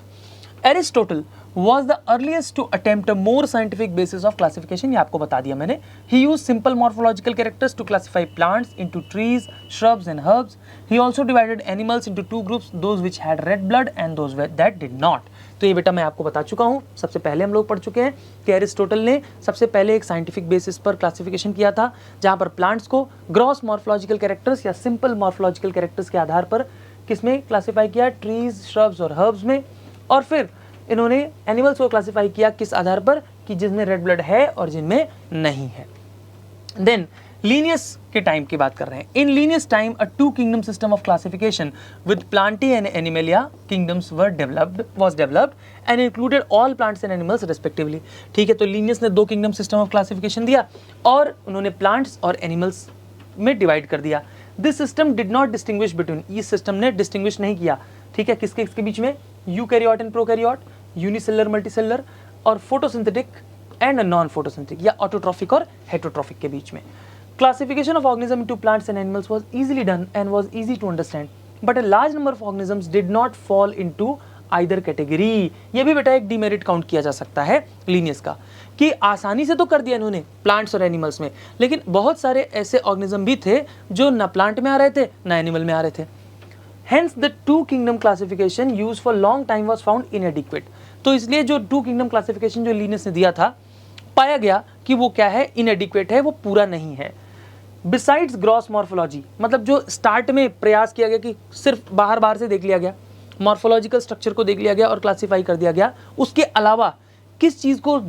Aristotle was the earliest to attempt a more scientific basis of classification, ये आपको बता दिया मैंने। He used simple morphological characters to classify plants into trees, shrubs and herbs. He also divided animals into 2 groups, those which had red blood and those that did not. तो ये बेटा मैं आपको बता चुका हूँ, सबसे पहले हम लोग पढ़ चुके हैं कि एरिस्टोटल ने सबसे पहले एक साइंटिफिक बेसिस पर क्लासिफिकेशन किया था, जहाँ पर प्लांट्स को ग्रॉस मॉर्फोलॉजिकल कैरेक्टर्स या सिंपल मॉर्फोलॉजिकल कैरेक्टर्स के आधार पर किसमें क्लासीफाई किया, ट्रीज, श्रब्स और हर्ब्स में। और फिर इन्होंने एनिमल्स को क्लासिफाई किया किस आधार पर, कि जिनमें रेड ब्लड है और जिनमें नहीं है। देन लीनियस के टाइम की बात कर रहे हैं। In Linnaeus time a 2 kingdom system of classification with plantae and animalia kingdoms was developed and included all plants and animals respectively. ठीक है, तो लीनियस ने 2 किंगडम सिस्टम ऑफ क्लासिफिकेशन दिया और उन्होंने प्लांट्स और एनिमल्स में डिवाइड कर दिया। This system did not distinguish between, इस सिस्टम ने डिस्टिंग्विश नहीं किया, ठीक है, किसके बीच में, eukaryote and prokaryote, unicellular multicellular और फोटोसिंथेटिक एंड नॉन फोटोसिंथेटिक या ऑटोट्रॉफिक और हेटरोट्रॉफिक के बीच में। Classification of organism into plants and animals was easily done and was easy to understand, but a large number of organisms did not fall into either category. ये भी बेटा एक demerit count किया जा सकता है लीनियस का, कि आसानी से तो कर दिया इन्होंने प्लांट्स और एनिमल्स में, लेकिन बहुत सारे ऐसे ऑर्गेनिज्म भी थे जो ना प्लांट में आ रहे थे ना एनिमल में आ रहे थे। Hence the 2 kingdom classification used for long time was found inadequate। तो इसलिए जो 2 kingdom classification जो लीनियस ने दिया था, पाया गया कि वो क्या है, inadequate है, वो पूरा नहीं है। Besides gross morphology, मतलब जो स्टार्ट में प्रयास किया गया कि सिर्फ बाहर से देख लिया गया, मॉर्फोलॉजिकल स्ट्रक्चर को देख लिया गया और क्लासीफाई कर दिया गया। उसके अलावा किस चीज़ को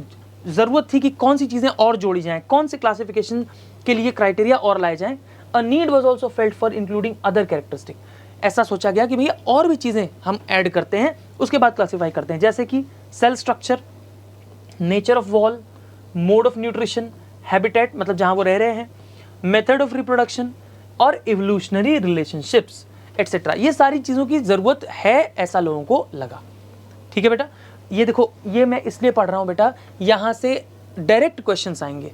ज़रूरत थी कि कौन सी चीज़ें और जोड़ी जाएं, कौन से क्लासिफिकेशन के लिए क्राइटेरिया और लाए जाएं। A need was also felt for including other characteristic. ऐसा सोचा गया कि भैया और भी चीज़ें हम ऐड करते हैं, उसके बाद क्लासीफाई करते हैं, जैसे कि cell structure, nature of wall, mode of nutrition, habitat मतलब जहाँ वो रह रहे हैं, मेथड ऑफ रिप्रोडक्शन और इवोल्यूशनरी रिलेशनशिप्स एटसेट्रा। ये सारी चीज़ों की ज़रूरत है, ऐसा लोगों को लगा। ठीक है बेटा, ये देखो, ये मैं इसलिए पढ़ रहा हूँ बेटा, यहाँ से डायरेक्ट क्वेश्चंस आएंगे।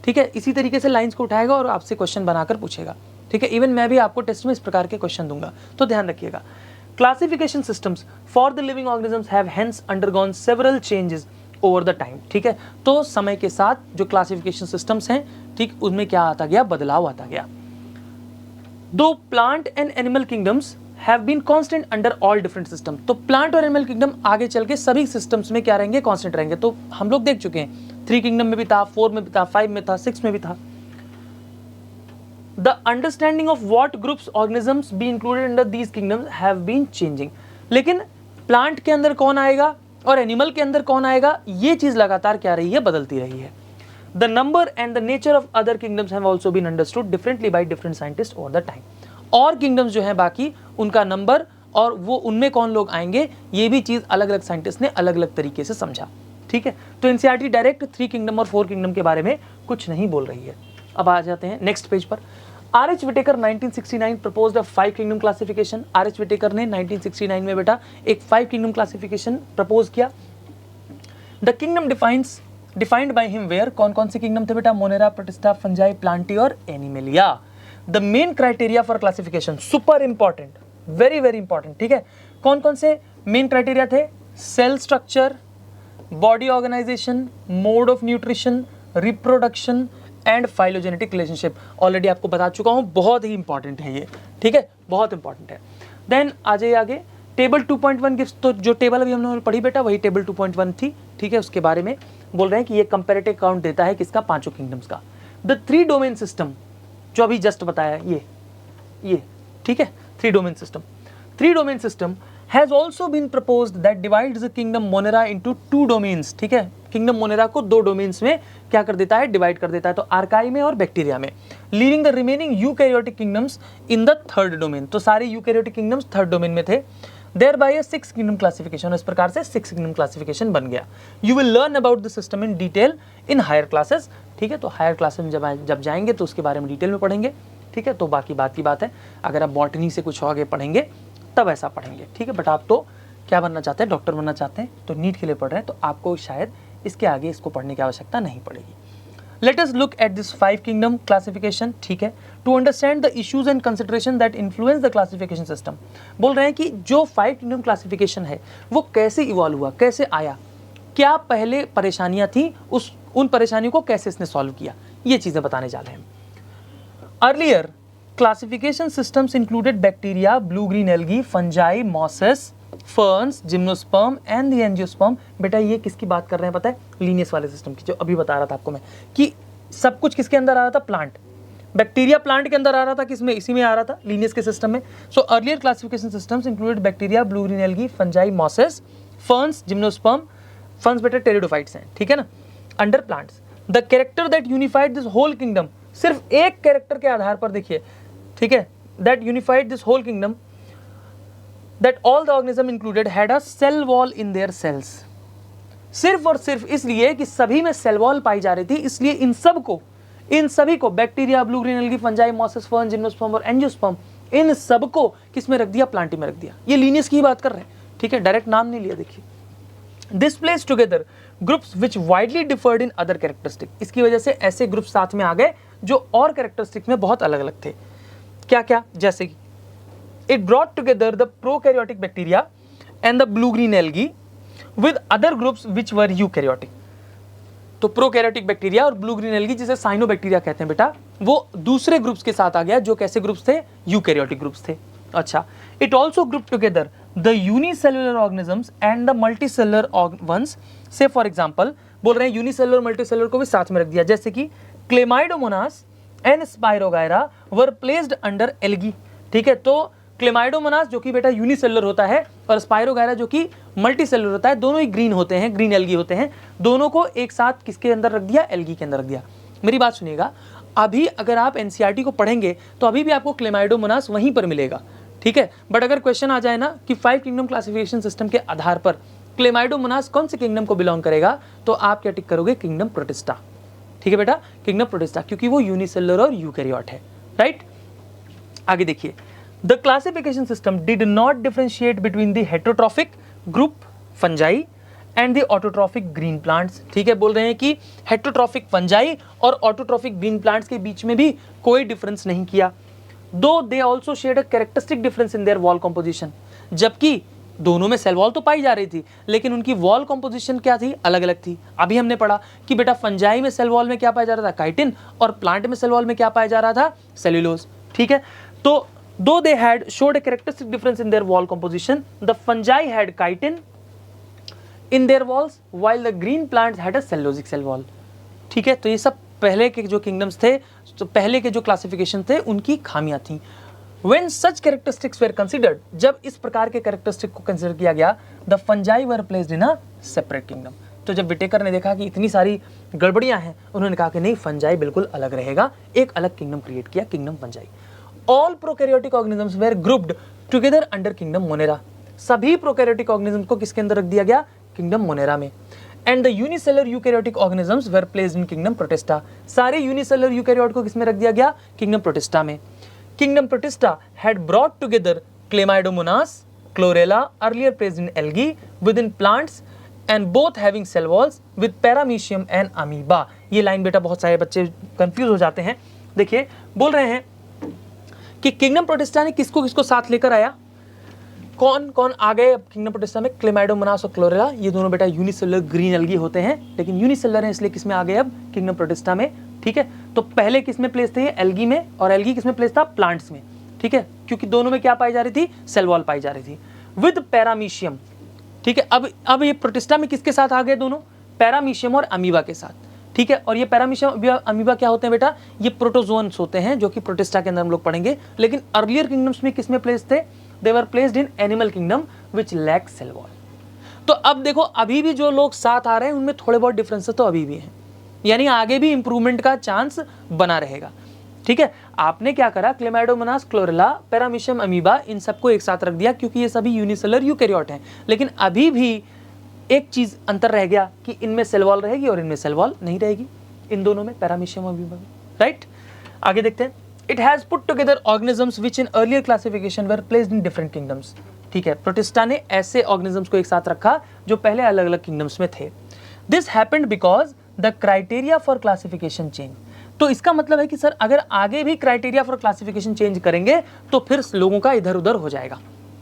ठीक है, इसी तरीके से लाइंस को उठाएगा और आपसे क्वेश्चन बनाकर पूछेगा। ठीक है, इवन मैं भी आपको टेस्ट में इस प्रकार के क्वेश्चन दूंगा, तो ध्यान रखिएगा। Classification systems for the living organisms have hence undergone several changes over the time. ठीक है, तो समय के साथ जो क्लासिफिकेशन सिस्टम्स हैं, ठीक, उनमें क्या आता गया, बदलाव आता गया। Though plant and animal kingdoms have been constant under all different system. तो प्लांट और एनिमल किंगडम आगे चल के सभी सिस्टम्स में क्या रहेंगे, कांस्टेंट रहेंगे। तो हम लोग देख चुके हैं, 3 किंगडम में भी था, 4 में भी था, 5 में था, 6 में भी था। The understanding of what groups organisms be included under these kingdoms have been changing. लेकिन प्लांट के अंदर कौन आएगा और एनिमल के अंदर कौन आएगा, ये चीज लगातार क्या रही है, बदलती रही है। The number and the nature of other kingdoms have also been understood differently by different scientist over the time. और किंगडम्स जो हैं बाकी, उनका नंबर और वो उनमें कौन लोग आएंगे, ये भी चीज अलग अलग साइंटिस्ट ने अलग अलग तरीके से समझा। ठीक है, तो एनसीईआरटी डायरेक्ट 3 किंगडम और 4 किंगडम के बारे में कुछ नहीं बोल रही है। अब आ जाते हैं नेक्स्ट पेज पर। R H. Whittaker 1969 proposed a 5 kingdom classification. R H. Whittaker ने 1969 में बेटा एक 5 किंगडम क्लासिफिकेशन प्रपोज किया। The kingdom defined by him were, कौन कौन से किंगडम थे बेटा, मोनेरा, प्रोटिस्टा, फंजाई, प्लांटी और Animalia. The main criteria for classification, super important, very very important. ठीक है, कौन कौन से मेन क्राइटेरिया थे, cell structure, body organisation, mode of nutrition, reproduction and phylogenetic relationship. Already आपको बता चुका हूं, बहुत ही इंपॉर्टेंट है ये। ठीक है, बहुत इंपॉर्टेंट है। देन आ जाइए आगे, टेबल 2.1 गिव्स, तो जो टेबल अभी हमने पढ़ी बेटा वही टेबल 2.1 थी। ठीक है, उसके बारे में बोल रहे हैं कि ये कंपैरेटिव काउंट देता है किसका, 5 किंगडम्स का। द 3 डोमेन सिस्टम जो अभी जस्ट बताया, ये ठीक है, 3 domain system. 3 domain system has also been proposed that divides the kingdom Monera into 2 domains। ठीक है, किंगडम मोनेरा को 2 डोमेन्स में क्या कर देता है, डिवाइड कर देता है, तो आर्काई में और बैक्टीरिया में, leaving the remaining eukaryotic kingdoms in the 3rd domain. तो सारे यूकैरियोटिक किंगडम्स 3rd डोमेन में थे। देयर बाय 6 किंगडम क्लासिफिकेशन, इस प्रकार से 6 किंगडम क्लासिफिकेशन बन गया। You will learn about the system in detail in higher classes. ठीक है, तो हायर क्लासेस में जब जाएंगे तो उसके बारे में डिटेल में पढ़ेंगे। ठीक है, तो बाकी बात की बात है, अगर आप बॉटनी से कुछ आगे पढ़ेंगे तब ऐसा पढ़ेंगे। ठीक है, बट आप तो क्या बनना चाहते हैं, डॉक्टर बनना चाहते हैं, तो नीट के लिए पढ़ रहे हैं, तो आपको शायद इसके आगे इसको पढ़ने की आवश्यकता नहीं पड़ेगी। Let us look at this 5 kingdom classification. ठीक है, to understand the issues and consideration that influence the classification system. बोल रहे हैं कि जो 5 किंगडम क्लासिफिकेशन है वो कैसे इवॉल्व हुआ, कैसे आया, क्या पहले परेशानियां थी, उन परेशानियों को कैसे इसने सॉल्व किया, ये चीजें बताने जा रहे हैं। Earlier classification systems included bacteria, blue-green algae, fungi, mosses, ferns, gymnosperm and the angiosperm। बेटा ये किसकी बात कर रहे हैं पता है, लीनियस वाले सिस्टम की, जो अभी बता रहा था आपको मैं कि सब कुछ किसके अंदर आ रहा था, प्लांट, बैक्टीरिया प्लांट के अंदर आ रहा था, किसमें, इसी में आ रहा था, लीनियस के सिस्टम में। So earlier classification systems included bacteria, blue green algae, fungi, mosses, ferns, gymnosperm. Ferns बेटा टेरिडोफाइट्स हैं, ठीक है ना, under plants. The character that unified this whole kingdom, सिर्फ एक कैरेक्टर के आधार पर देखिए, ठीक है, that unified this whole kingdom, that all the organism included had a cell wall in their cells. सिर्फ और सिर्फ इसलिए कि सभी में सेल वॉल पाई जा रही थी, इसलिए इन सभी को bacteria, blue green algae, fungi, mosses, fern, gymnosperm और एंजियोस्पर्म, इन सबको किस में रख दिया, प्लांटी में रख दिया। ये लीनियस की बात कर रहे हैं, ठीक है, डायरेक्ट नाम नहीं लिया। देखिए, this place together groups which widely deferred in other characteristic. इसकी वजह से ऐसे ग्रुप साथ में आ गए जो और कैरेक्टरिस्टिक में बहुत अलग अलग थे। क्या क्या, जैसे कि it brought together the prokaryotic bacteria and the blue green algae with other groups which were eukaryotic. तो प्रोकैरियोटिक बैक्टीरिया और ब्लू ग्रीन एल्गी, जिसे साइनोबैक्टीरिया कहते हैं बेटा, वो दूसरे ग्रुप्स के साथ आ गया, जो कैसे ग्रुप्स थे, यूकैरियोटिक ग्रुप्स थे। अच्छा, it also group together the unicellular organisms and the multicellular ones. Say for example बोल रहे हैं यूनिसेलुलर मल्टीसेलुलर को भी साथ में रख दिया, जैसे कि Chlamydomonas and spirogyra were placed under algae. ठीक है, तो क्लेमाइडोमोनास जो कि बेटा यूनिसेलुलर होता है और स्पाइरोगायरा जो कि मल्टीसेलुलर होता है, दोनों ही ग्रीन होते हैं, ग्रीन एल्गी होते हैं। दोनों को एक साथ किसके अंदर रख दिया, एल्गी के अंदर रख दिया। मेरी बात सुनिएगा, अभी अगर आप एनसीईआरटी को पढ़ेंगे तो अभी भी आपको क्लेमाइडोमोनास वहीं पर मिलेगा, ठीक है। बट अगर क्वेश्चन आ जाए ना कि 5 किंगडम क्लासिफिकेशन सिस्टम के आधार पर क्लेमाइडोमोनास कौन से किंगडम को बिलोंग करेगा, तो आप क्या टिक करोगे, किंगडम प्रोटिस्टा, ठीक है बेटा, किंगडम प्रोटिस्टा, क्योंकि वो यूनिसेलुलर और यूकैरियोट है, राइट। आगे देखिए, the classification system did not differentiate between the heterotrophic group fungi and the autotrophic green plants, ठीक है। बोल रहे हैं कि हेटेरोट्रॉफिक फंजाई और ऑटोट्रॉफिक ग्रीन प्लांट्स के बीच में भी कोई डिफरेंस नहीं किया। दो they also shared a characteristic difference in their wall composition, जबकि दोनों में सेल वॉल तो पाई जा रही थी, लेकिन उनकी वॉल कॉम्पोजिशन क्या थी, अलग अलग थी। अभी हमने पढ़ा कि बेटा फंजाई में सेल वॉल में क्या पाया जा रहा था, काइटिन, और प्लांट में सेल वॉल में क्या पाया जा रहा था, सेल्यूलोज, ठीक है। तो though they had shown a characteristic difference in their wall composition, the fungi had chitin in their walls while the green plants had a cellulosic cell wall, ठीक है। तो ये सब पहले के जो किंगडम्स थे, तो पहले के जो क्लासिफिकेशन थे, उनकी खामियां थी। When such characteristics were considered, जब इस प्रकार के कैरेक्टरिस्टिक को कंसिडर किया गया, the fungi were placed in a separate kingdom। तो जब विटेकर ने देखा कि इतनी सारी गड़बड़ियां हैं, उन्होंने कहा कि नहीं, फंजाई बिल्कुल अलग रहेगा, एक अलग किंगडम क्रिएट किया, kingdom fungi. All prokaryotic organisms were grouped together under kingdom Monera, सभी प्रोकैरियोटिक ऑर्गेनिज्म को किसके अंदर रख दिया गया, किंगडम मोनेरा में। And the unicellular eukaryotic organisms were placed in kingdom Protista, सारे यूनिसेलुलर यूकैरियोट को किसमें रख दिया गया, किंगडम प्रोटिस्टा में। Kingdom Protista had brought together Chlamydomonas, Chlorella, earlier placed in algae, within plants, and both having cell walls with Paramecium and Amoeba। ये line बेटा बहुत सारे बच्चे कंफ्यूज हो जाते हैं। देखिए, बोल रहे हैं कि किंगडम प्रोटिस्टा ने किसको किसको साथ लेकर आया, कौन कौन आ गए अब किंगडम प्रोटिस्टा में, क्लेमाइडोमोनास और क्लोरेला, ये दोनों बेटा यूनिसेलुलर ग्रीन एल्गी होते हैं, लेकिन यूनिसेलुलर हैं इसलिए किसमें आ गए अब, किंगडम प्रोटिस्टा में, ठीक है। तो पहले किसमें प्लेस थे, एल्गी में, और एल्गी किसमें प्लेस था, प्लांट्स में, ठीक है, क्योंकि दोनों में क्या पाई जा रही थी, सेल वॉल पाई जा रही थी, विद पैरामीशियम, ठीक है। अब ये प्रोटिस्टा में किसके साथ आ गए दोनों, पैरामीशियम और अमीबा के साथ, ठीक है। और ये पैरामीशियम अमीबा क्या होते हैं बेटा, ये प्रोटोजोन्स होते हैं, जो कि प्रोटिस्टा के अंदर हम लोग पढ़ेंगे। लेकिन अर्लियर किंगडम्स में किसमें प्लेस थे, they were placed in animal kingdom which lack cell wall. तो अब देखो, अभी भी जो लोग साथ आ रहे हैं उनमें थोड़े बहुत डिफरेंसेस तो अभी भी हैं, यानी आगे भी इंप्रूवमेंट का चांस बना रहेगा, ठीक है। आपने क्या करा, क्लेमाइडोमोनास, क्लोरेला, पैरामीशियम, अमीबा, इन सबको एक साथ रख दिया क्योंकि ये सभी यूनिसेलुलर यूकैरियोट हैं। लेकिन अभी भी एक चीज अंतर रह गया कि इनमें सेल वॉल रहेगी और इनमें सेल वॉल नहीं रहेगी, इन दोनों में, पैरामीशियम, अमीबा में, राइट। आगे देखते हैं, it has put together organisms which in earlier classification were placed in different kingdoms, ठीक है। प्रोटिस्टा ने ऐसे ऑर्गेनिजम्स को एक साथ रखा जो पहले अलग अलग किंगडम्स में थे। This happened because the criteria for classification change. तो इसका मतलब है कि सर अगर आगे भी क्राइटेरिया फॉर क्लासिफिकेशन चेंज करेंगे तो फिर लोगों का इधर उधर हो जाएगा,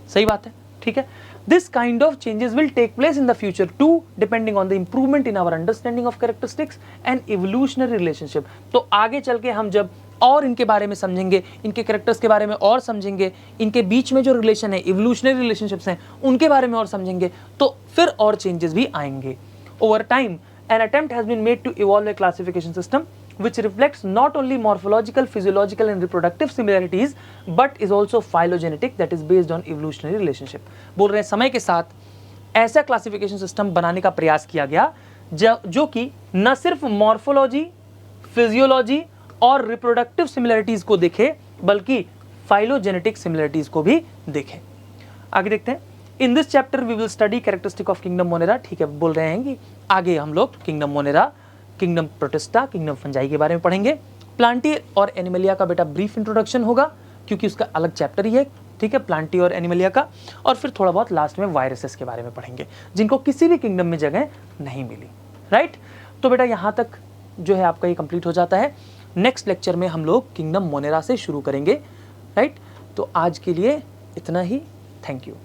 सही बात है, ठीक है। This kind of changes will take place in the future too, depending on the improvement in our understanding of characteristics and evolutionary relationship. तो आगे चल के हम जब और इनके बारे में समझेंगे, इनके कैरेक्टर्स के बारे में और समझेंगे, इनके बीच में जो रिलेशन है, इवोल्यूशनरी रिलेशनशिप्स हैं, उनके बारे में और समझेंगे, तो फिर और चेंजेस भी आएंगे। Over time an attempt has been made to evolve a classification system which reflects not only morphological, physiological and reproductive similarities but is also phylogenetic, that is based on evolutionary relationship। बोल रहे हैं समय के साथ ऐसा classification system बनाने का प्रयास किया गया जो कि न सिर्फ मॉर्फोलॉजी, फिजियोलॉजी और रिप्रोडक्टिव सिमिलरिटीज को देखे बल्कि फाइलोजेनेटिक सिमिलरिटीज को भी देखे। आगे देखते हैं, in this chapter we will study characteristic of kingdom Monera, ठीक है। बोल रहे हैं कि आगे हम लोग kingdom Monera, kingdom Protista, kingdom fungi के बारे में पढ़ेंगे। प्लांटी और एनिमलिया का बेटा ब्रीफ इंट्रोडक्शन होगा क्योंकि उसका अलग चैप्टर ही है, ठीक है, प्लांटी और एनिमलिया का। और फिर थोड़ा बहुत लास्ट में वायरसेस के बारे में पढ़ेंगे जिनको किसी भी किंगडम में जगह नहीं मिली, राइट। तो बेटा यहाँ तक जो है आपका ये कंप्लीट हो जाता है। नेक्स्ट लेक्चर में हम लोग किंगडम मोनेरा से शुरू करेंगे, राइट। तो आज के लिए इतना ही, थैंक यू।